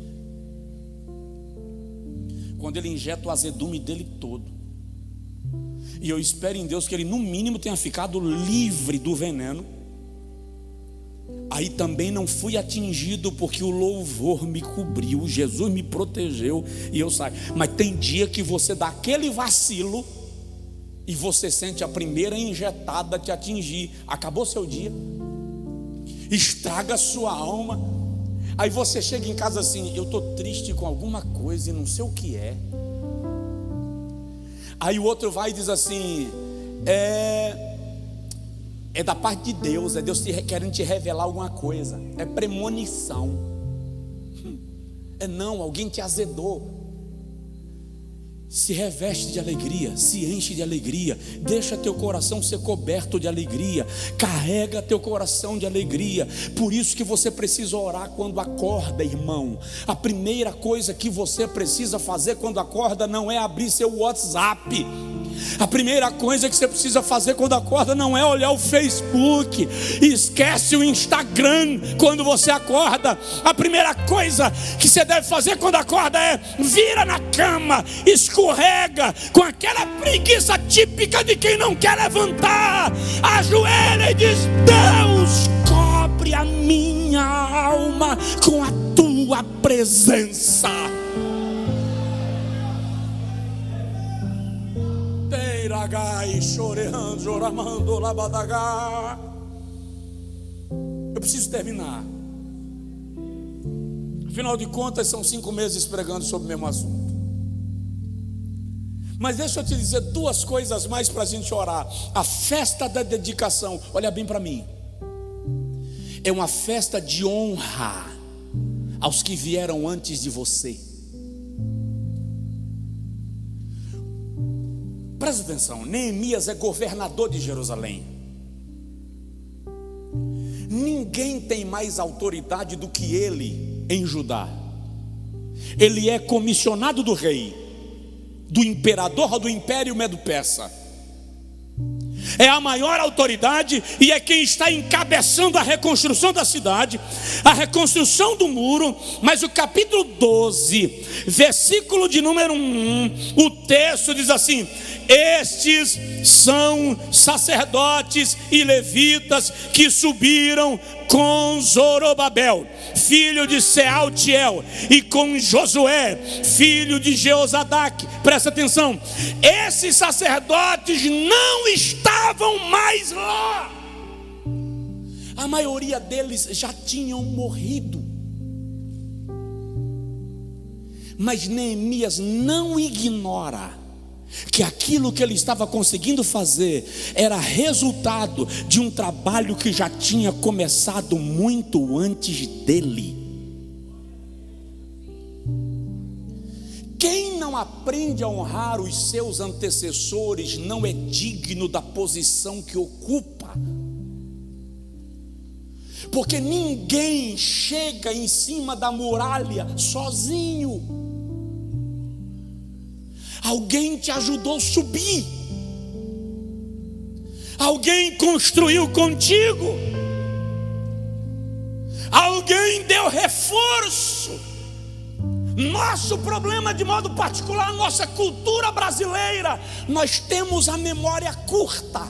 Quando ele injeta o azedume dele todo, e eu espero em Deus que ele no mínimo tenha ficado livre do veneno, aí também não fui atingido, porque o louvor me cobriu, Jesus me protegeu e eu saio. Mas tem dia que você dá aquele vacilo e você sente a primeira injetada te atingir, acabou seu dia, estraga a sua alma. Aí você chega em casa assim: eu estou triste com alguma coisa e não sei o que é. Aí o outro vai e diz assim: é da parte de Deus, é Deus querendo te revelar alguma coisa, é premonição. Não, alguém te azedou. Se reveste de alegria, se enche de alegria, deixa teu coração ser coberto de alegria, carrega teu coração de alegria. Por isso que você precisa orar quando acorda, irmão. A primeira coisa que você precisa fazer quando acorda não é abrir seu WhatsApp. A primeira coisa que você precisa fazer quando acorda não é olhar o Facebook. Esquece o Instagram quando você acorda. A primeira coisa que você deve fazer quando acorda é: vira na cama, escorrega com aquela preguiça típica de quem não quer levantar, ajoelha e diz: Deus, cobre a minha alma com a tua presença. Eu preciso terminar. Afinal de contas, são 5 meses pregando sobre o mesmo assunto. Mas deixa eu te dizer 2 coisas mais para a gente orar. A festa da dedicação, olha bem para mim, é uma festa de honra aos que vieram antes de você. Presta atenção, Neemias é governador de Jerusalém. Ninguém tem mais autoridade do que ele em Judá. Ele é comissionado do rei, do imperador do Império Medo-Persa. É a maior autoridade e é quem está encabeçando a reconstrução da cidade, a reconstrução do muro. Mas o capítulo 12, versículo de número 1, o texto diz assim: estes são sacerdotes e levitas que subiram com Zorobabel, filho de Sealtiel, e com Josué, filho de Jeozadaque. Presta atenção, esses sacerdotes não estavam mais lá. A maioria deles já tinham morrido. Mas Neemias não ignora que aquilo que ele estava conseguindo fazer era resultado de um trabalho que já tinha começado muito antes dele. Quem não aprende a honrar os seus antecessores não é digno da posição que ocupa. Porque ninguém chega em cima da muralha sozinho. Alguém te ajudou a subir. Alguém construiu contigo. Alguém deu reforço. Nosso problema, de modo particular, nossa cultura brasileira, nós temos a memória curta.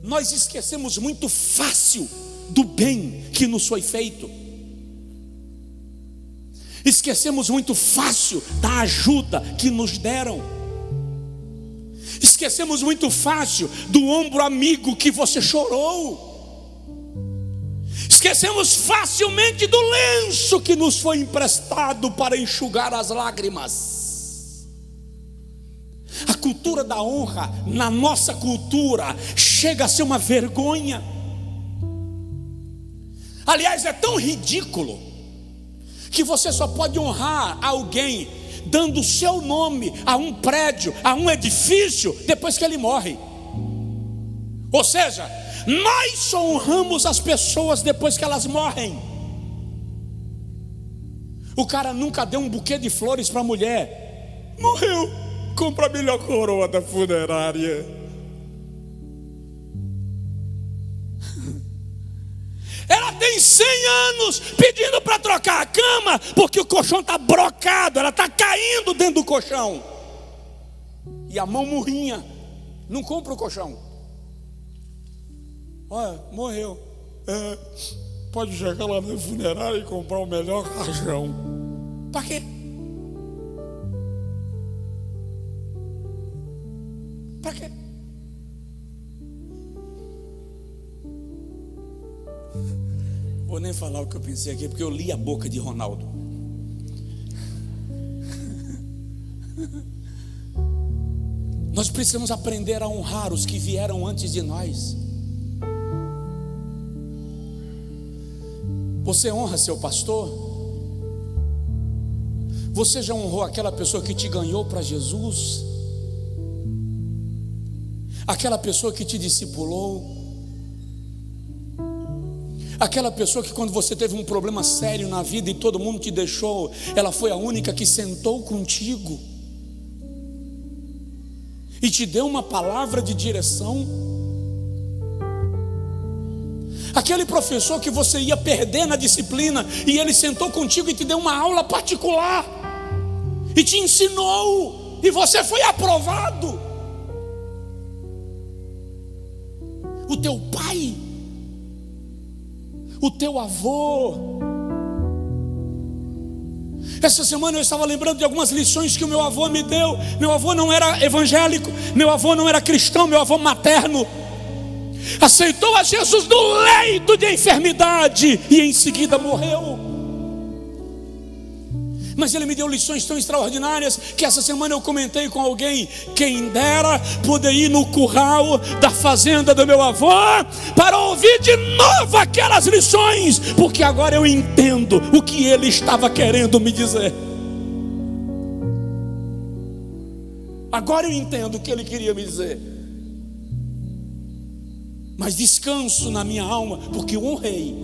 Nós esquecemos muito fácil do bem que nos foi feito. Esquecemos muito fácil da ajuda que nos deram. Esquecemos muito fácil do ombro amigo que você chorou. Esquecemos facilmente do lenço que nos foi emprestado para enxugar as lágrimas. A cultura da honra, na nossa cultura, chega a ser uma vergonha. Aliás, é tão ridículo que você só pode honrar alguém dando o seu nome a um prédio, a um edifício, depois que ele morre. Ou seja, nós só honramos as pessoas depois que elas morrem. O cara nunca deu um buquê de flores para a mulher. Morreu, compra a melhor coroa da funerária. Ela tem 100 anos pedindo para trocar a cama, porque o colchão está brocado, ela está caindo dentro do colchão. E a mão murrinha, não compra o colchão. Olha, morreu. Pode chegar lá na funerária e comprar o melhor caixão. Para quê? Para quê? Vou nem falar o que eu pensei aqui, porque eu li a boca de Ronaldo. Nós precisamos aprender a honrar os que vieram antes de nós. Você honra seu pastor? Você já honrou aquela pessoa que te ganhou para Jesus? Aquela pessoa que te discipulou? Aquela pessoa que quando você teve um problema sério na vida e todo mundo te deixou, ela foi a única que sentou contigo e te deu uma palavra de direção? Aquele professor que você ia perder na disciplina e ele sentou contigo e te deu uma aula particular e te ensinou e você foi aprovado? O teu pai, o teu avô. Essa semana eu estava lembrando de algumas lições que o meu avô me deu. Meu avô não era evangélico, meu avô não era cristão, meu avô materno aceitou a Jesus no leito de enfermidade e em seguida morreu. Mas ele me deu lições tão extraordinárias que essa semana eu comentei com alguém: quem dera poder ir no curral da fazenda do meu avô para ouvir de novo aquelas lições, porque agora eu entendo o que ele estava querendo me dizer. Agora eu entendo o que ele queria me dizer. Mas descanso na minha alma, porque eu honrei.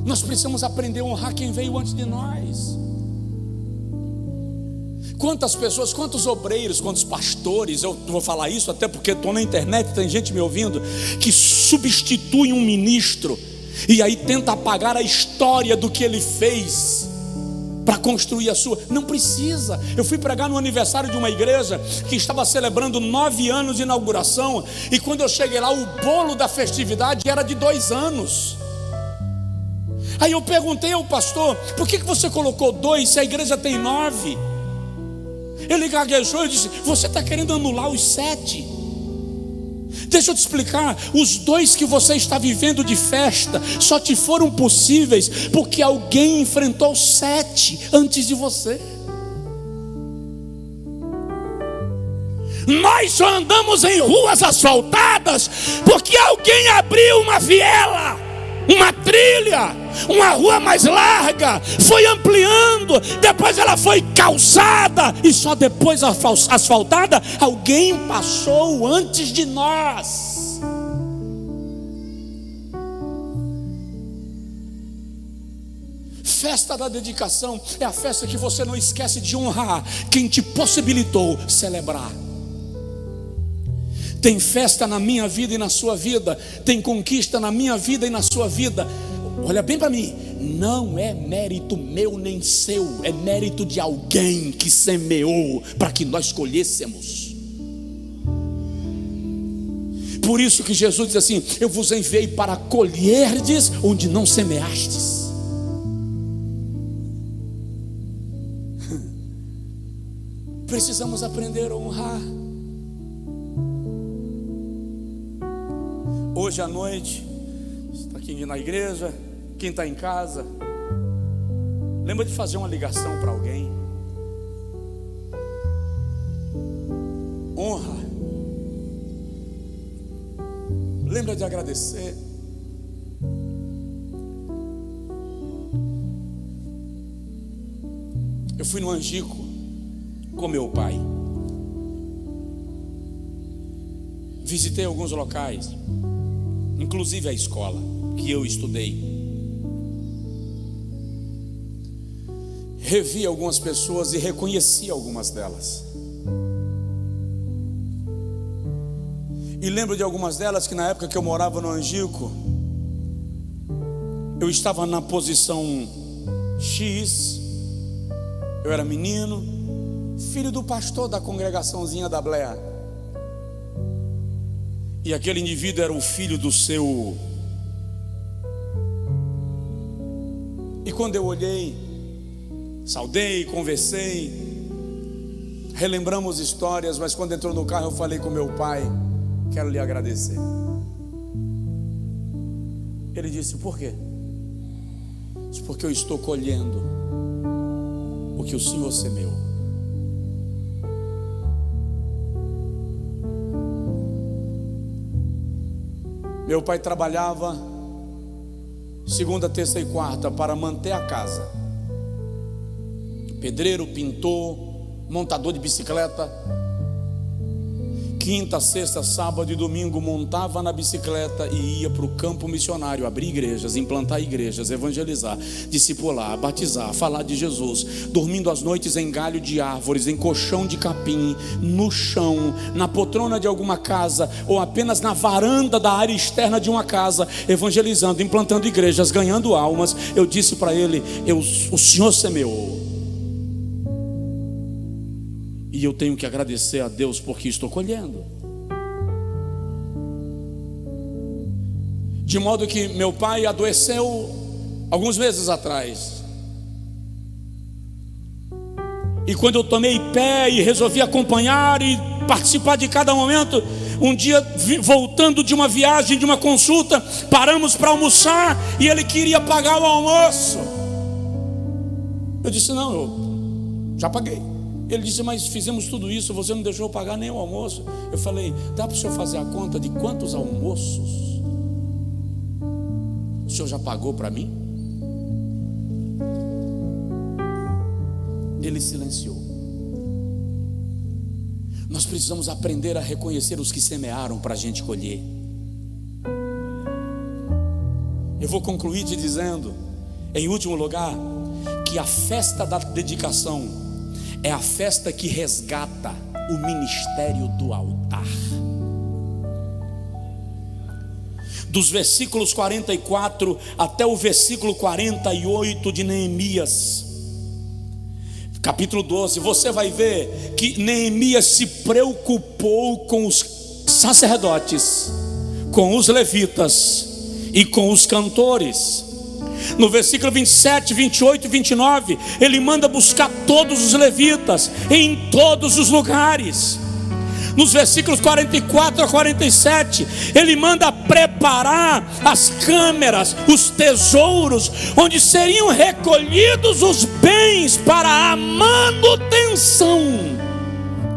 Nós precisamos aprender a honrar quem veio antes de nós. Quantas pessoas, quantos obreiros, quantos pastores, eu vou falar isso até porque estou na internet, tem gente me ouvindo, que substitui um ministro e aí tenta apagar a história do que ele fez para construir a sua. Não precisa. Eu fui pregar no aniversário de uma igreja que estava celebrando 9 anos de inauguração, e quando eu cheguei lá, o bolo da festividade era de 2 anos. Aí eu perguntei ao pastor: por que você colocou 2 se a igreja tem 9? Ele gaguejou e disse: você está querendo anular os 7? Deixa eu te explicar, os 2 que você está vivendo de festa só te foram possíveis porque alguém enfrentou 7 antes de você. Nós só andamos em ruas asfaltadas porque alguém abriu uma viela, uma trilha, uma rua mais larga, foi ampliando, depois ela foi calçada, e só depois asfaltada. Alguém passou antes de nós. Festa da dedicação é a festa que você não esquece de honrar quem te possibilitou celebrar. Tem festa na minha vida e na sua vida, tem conquista na minha vida e na sua vida. Olha bem para mim, não é mérito meu nem seu, é mérito de alguém que semeou para que nós colhêssemos. Por isso que Jesus diz assim: eu vos enviei para colherdes onde não semeastes. Precisamos aprender a honrar. Hoje à noite, está aqui na igreja, quem está em casa, lembra de fazer uma ligação para alguém. Honra. lembra de agradecer. Eu fui no Angico com meu pai. Visitei alguns locais, inclusive a escola que eu estudei. Revi algumas pessoas e reconheci algumas delas. E lembro de algumas delas que na época que eu morava no Angico, eu estava na posição X. Eu era menino, filho do pastor da congregaçãozinha da Blea. E aquele indivíduo era o filho do seu. E quando eu olhei, saudei, conversei, relembramos histórias, mas quando entrou no carro eu falei com meu pai: quero lhe agradecer. Ele disse: por quê? Disse: porque eu estou colhendo o que o Senhor semeou. Meu pai trabalhava segunda, terça e quarta para manter a casa. Pedreiro, pintor, montador de bicicleta. Quinta, sexta, sábado e domingo montava na bicicleta e ia para o campo missionário, abrir igrejas, implantar igrejas, evangelizar, discipular, batizar, falar de Jesus, dormindo às noites em galho de árvores, em colchão de capim, no chão, na poltrona de alguma casa ou apenas na varanda da área externa de uma casa, evangelizando, implantando igrejas, ganhando almas. Eu disse para ele: o Senhor semeou. E eu tenho que agradecer a Deus porque estou colhendo. De modo que meu pai adoeceu alguns meses atrás. E quando eu tomei pé e resolvi acompanhar e participar de cada momento, um dia voltando de uma viagem, de uma consulta, paramos para almoçar e ele queria pagar o almoço. Eu disse: não, eu já paguei. Ele disse: mas fizemos tudo isso, você não deixou eu pagar nem o almoço. Eu falei: dá para o senhor fazer a conta de quantos almoços o senhor já pagou para mim? Ele silenciou. Nós precisamos aprender a reconhecer os que semearam para a gente colher. Eu vou concluir te dizendo, em último lugar, que a festa da dedicação é a festa que resgata o ministério do altar. Dos versículos 44 até o versículo 48 de Neemias, capítulo 12, você vai ver que Neemias se preocupou com os sacerdotes, com os levitas e com os cantores. No versículo 27, 28 e 29, ele manda buscar todos os levitas em todos os lugares. Nos versículos 44 a 47, ele manda preparar as câmeras, os tesouros, onde seriam recolhidos os bens para a manutenção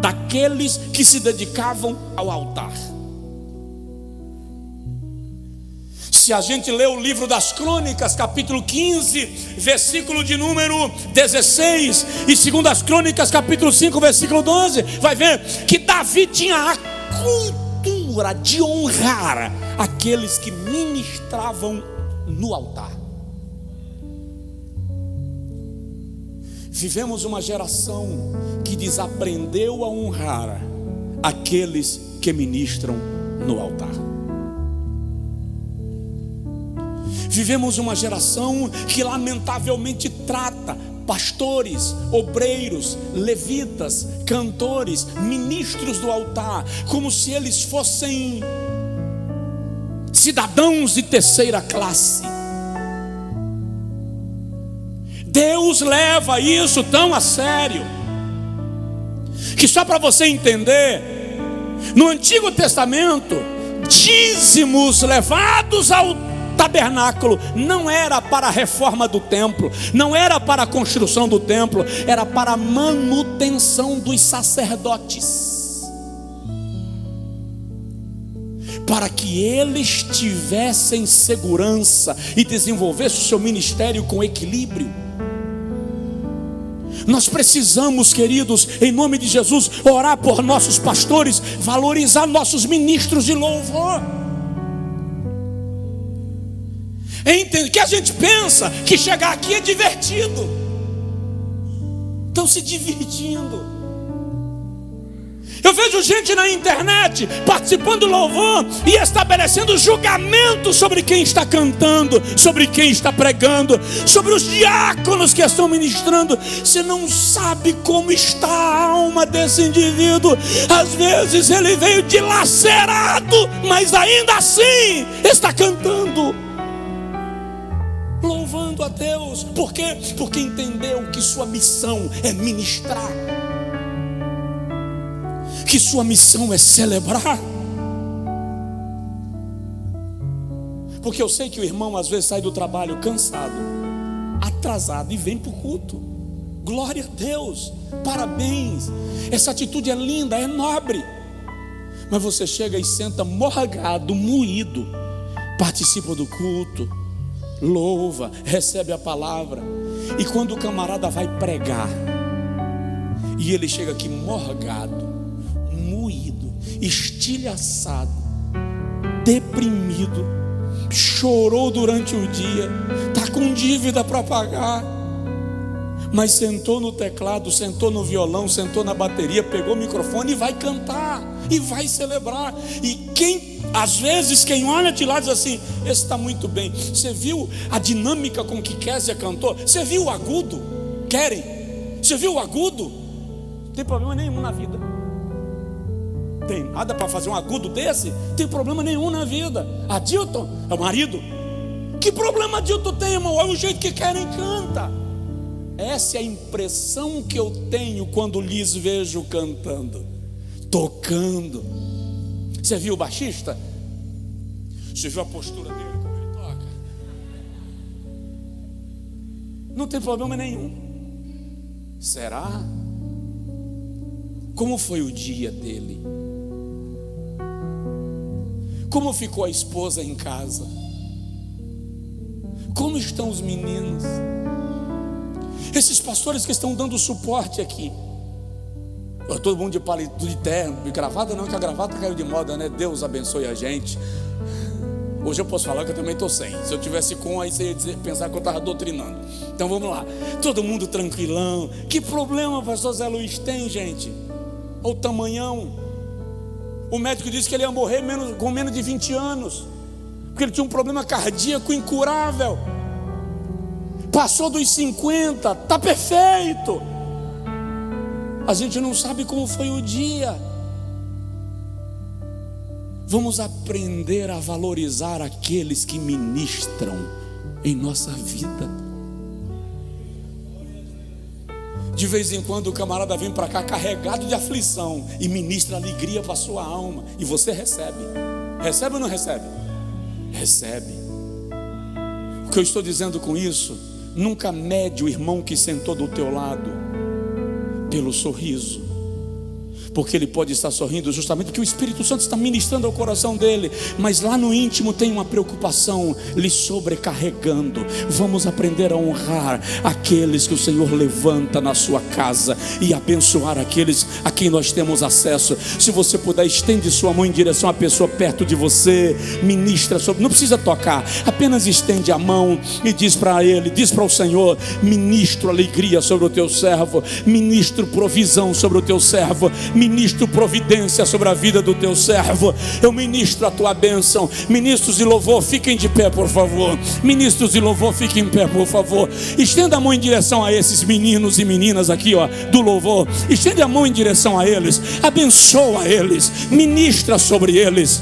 daqueles que se dedicavam ao altar. Se a gente lê o livro das Crônicas, capítulo 15, versículo de número 16, e segundo as Crônicas, capítulo 5, versículo 12, vai ver que Davi tinha a cultura de honrar aqueles que ministravam no altar. Vivemos uma geração que desaprendeu a honrar aqueles que ministram no altar. Vivemos uma geração que lamentavelmente trata pastores, obreiros, levitas, cantores, ministros do altar como se eles fossem cidadãos de terceira classe. Deus leva isso tão a sério que, só para você entender, no Antigo Testamento, dízimos levados ao tabernáculo não era para a reforma do templo, não era para a construção do templo, era para a manutenção dos sacerdotes. para que eles tivessem segurança e desenvolvessem o seu ministério com equilíbrio. Nós precisamos, queridos, em nome de Jesus, orar por nossos pastores, valorizar nossos ministros de louvor. Entende que a gente pensa que chegar aqui é divertido. Estão se divertindo. Eu vejo gente na internet participando do louvor e estabelecendo julgamento sobre quem está cantando, sobre quem está pregando, sobre os diáconos que estão ministrando. Você não sabe como está a alma desse indivíduo. Às vezes ele veio dilacerado, mas ainda assim está cantando, louvando a Deus. Por quê? Porque entendeu que sua missão é ministrar, que sua missão é celebrar. Porque eu sei que o irmão às vezes sai do trabalho cansado, atrasado e vem para o culto. Glória a Deus, parabéns, essa atitude é linda, é nobre. Mas você chega e senta morgado, moído, participa do culto, louva, recebe a palavra, e quando o camarada vai pregar e ele chega aqui morgado, moído, estilhaçado, deprimido, chorou durante o dia, está com dívida para pagar, mas sentou no teclado, sentou no violão, sentou na bateria, pegou o microfone e vai cantar, e vai celebrar. E às vezes quem olha de lá diz assim: esse está muito bem. Você viu a dinâmica com que Kézia cantou? Você viu o agudo? Querem? Você viu o agudo? Não tem problema nenhum na vida. Tem nada para fazer um agudo desse? Não tem problema nenhum na vida. Adilton é o marido. Que problema Adilton tem, irmão? É o jeito que querem canta. Essa é a impressão que eu tenho quando lhes vejo cantando, tocando. Você viu o baixista? Você viu a postura dele, como ele toca? Não tem problema nenhum. Será? Como foi o dia dele? Como ficou a esposa em casa? Como estão os meninos? Esses pastores que estão dando suporte aqui, todo mundo de palito, de terno, de gravata não, que a gravata caiu de moda, né? Deus abençoe a gente. Hoje eu posso falar que eu também estou sem. Se eu tivesse com, aí você ia pensar que eu estava doutrinando. Então vamos lá, todo mundo tranquilão. Que problema o pastor Zé Luiz tem, gente? Olha o tamanhão. O médico disse que ele ia morrer com menos de 20 anos, porque ele tinha um problema cardíaco incurável. Passou dos 50, está perfeito. A gente não sabe como foi o dia. Vamos aprender a valorizar aqueles que ministram em nossa vida. De vez em quando o camarada vem para cá carregado de aflição e ministra alegria para a sua alma, e você recebe. Recebe ou não recebe? Recebe. O que eu estou dizendo com isso? Nunca mede o irmão que sentou do teu lado pelo sorriso, porque ele pode estar sorrindo justamente porque o Espírito Santo está ministrando ao coração dele, mas lá no íntimo tem uma preocupação lhe sobrecarregando. Vamos aprender a honrar aqueles que o Senhor levanta na sua casa e abençoar aqueles a quem nós temos acesso. Se você puder, estende sua mão em direção à pessoa perto de você, ministra sobre, não precisa tocar, apenas estende a mão e diz para ele, diz para o Senhor: ministro alegria sobre o teu servo, ministro provisão sobre o teu servo, ministro providência sobre a vida do teu servo. Eu ministro a tua bênção. Ministros de louvor, fiquem de pé, por favor. Ministros de louvor, fiquem em pé, por favor. Estenda a mão em direção a esses meninos e meninas aqui, ó, do louvor. Estende a mão em direção a eles. Abençoa eles. Ministra sobre eles.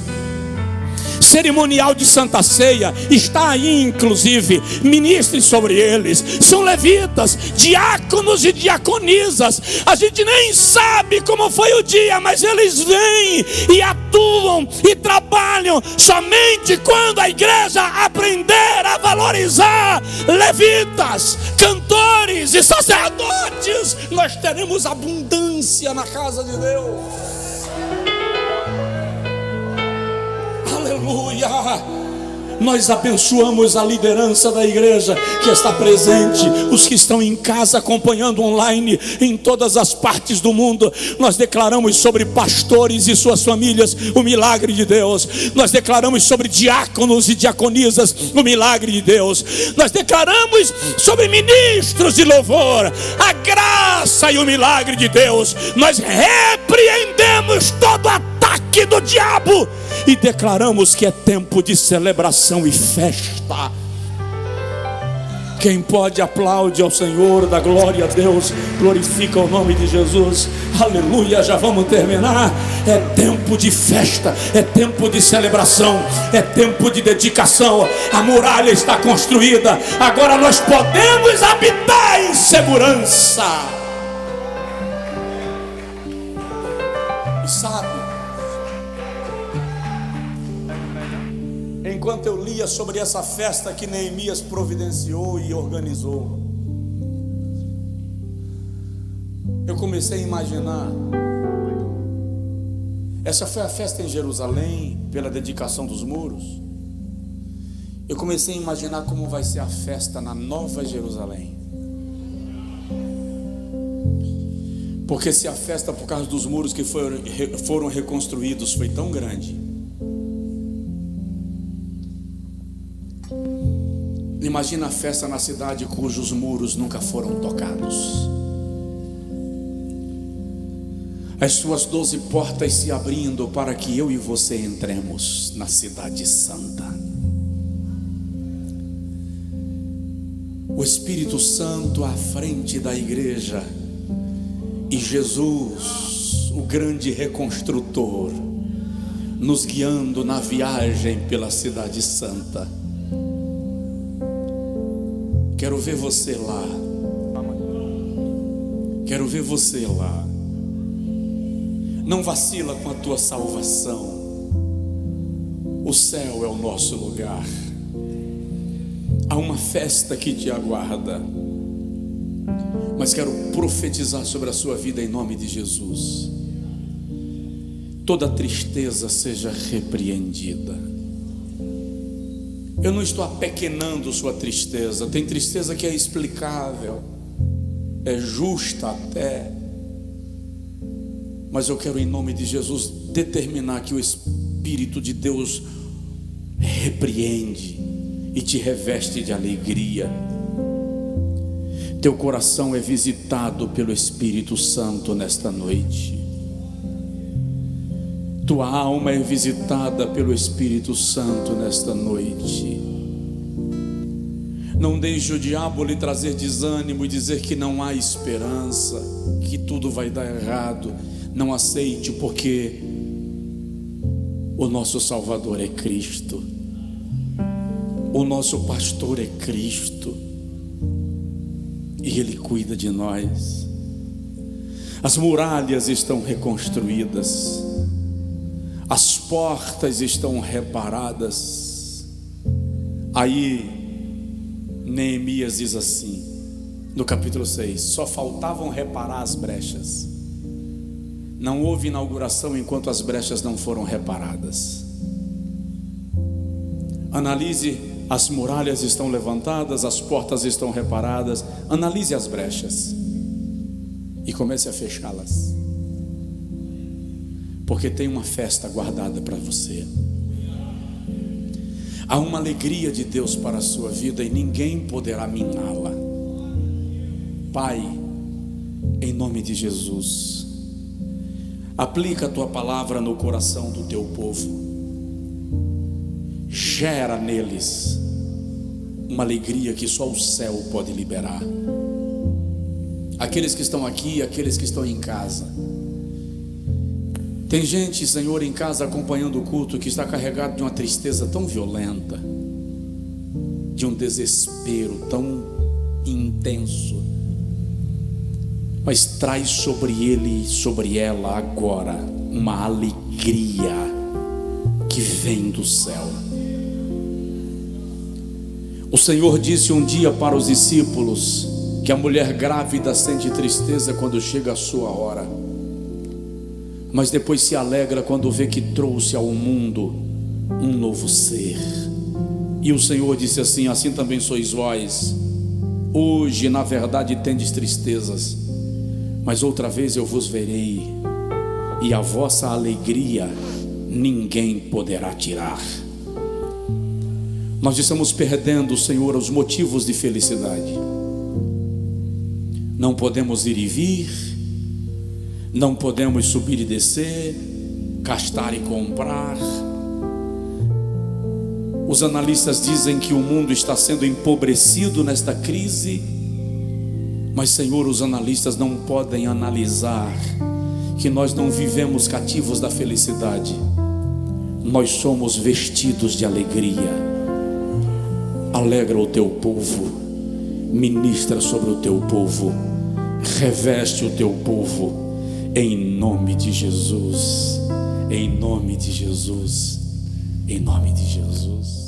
Cerimonial de Santa Ceia está aí, inclusive. Ministre sobre eles. São levitas, diáconos e diaconisas. A gente nem sabe como foi o dia, mas eles vêm e atuam e trabalham somente quando a igreja aprender a valorizar levitas, cantores e sacerdotes. Nós teremos abundância na casa de Deus. Aleluia. Nós abençoamos a liderança da igreja que está presente, os que estão em casa acompanhando online em todas as partes do mundo. Nós declaramos sobre pastores e suas famílias o milagre de Deus. Nós declaramos sobre diáconos e diaconisas o milagre de Deus. Nós declaramos sobre ministros de louvor a graça e o milagre de Deus. Nós repreendemos todo ataque do diabo e declaramos que é tempo de celebração e festa. Quem pode aplaude ao Senhor, dá glória a Deus, glorifica o nome de Jesus. Aleluia, já vamos terminar. É tempo de festa, é tempo de celebração, é tempo de dedicação. A muralha está construída, agora nós podemos habitar em segurança. E sabe, enquanto eu lia sobre essa festa que Neemias providenciou e organizou, eu comecei a imaginar. Essa foi a festa em Jerusalém, pela dedicação dos muros. Eu comecei a imaginar como vai ser a festa na Nova Jerusalém. Porque se a festa por causa dos muros que foram reconstruídos foi tão grande, imagina a festa na cidade cujos muros nunca foram tocados. As suas 12 portas se abrindo para que eu e você entremos na cidade santa. O Espírito Santo à frente da igreja e Jesus, o grande reconstrutor, nos guiando na viagem pela cidade santa. Quero ver você lá. Quero ver você lá. Não vacila com a tua salvação. O céu é o nosso lugar. Há uma festa que te aguarda. Mas quero profetizar sobre a sua vida em nome de Jesus. Toda tristeza seja repreendida. Eu não estou apequenando sua tristeza. Tem tristeza que é explicável, é justa até. Mas eu quero em nome de Jesus determinar que o Espírito de Deus repreende e te reveste de alegria. Teu coração é visitado pelo Espírito Santo nesta noite. Tua alma é visitada pelo Espírito Santo nesta noite. Não deixe o diabo lhe trazer desânimo e dizer que não há esperança, que tudo vai dar errado. Não aceite, porque o nosso Salvador é Cristo. O nosso pastor é Cristo. E Ele cuida de nós. As muralhas estão reconstruídas. As portas estão reparadas. Aí Neemias diz assim, no capítulo 6: só faltavam reparar as brechas. Não houve inauguração enquanto as brechas não foram reparadas. Analise, as muralhas estão levantadas, as portas estão reparadas. Analise as brechas e comece a fechá-las. Porque tem uma festa guardada para você. Há uma alegria de Deus para a sua vida e ninguém poderá miná-la. Pai, em nome de Jesus, aplica a tua palavra no coração do teu povo. Gera neles uma alegria que só o céu pode liberar. Aqueles que estão aqui, aqueles que estão em casa. Tem gente, Senhor, em casa acompanhando o culto que está carregado de uma tristeza tão violenta, de um desespero tão intenso. Mas traz sobre ele e sobre ela agora uma alegria que vem do céu. O Senhor disse um dia para os discípulos que a mulher grávida sente tristeza quando chega a sua hora, mas depois se alegra quando vê que trouxe ao mundo um novo ser. E o Senhor disse assim: assim também sois vós. Hoje na verdade tendes tristezas, mas outra vez eu vos verei, e a vossa alegria ninguém poderá tirar. Nós estamos perdendo, Senhor, os motivos de felicidade. Não podemos ir e vir, não podemos subir e descer, gastar e comprar. Os analistas dizem que o mundo está sendo empobrecido nesta crise, mas, Senhor, os analistas não podem analisar que nós não vivemos cativos da felicidade. Nós somos vestidos de alegria. Alegra o teu povo, ministra sobre o teu povo, reveste o teu povo, em nome de Jesus, em nome de Jesus, em nome de Jesus.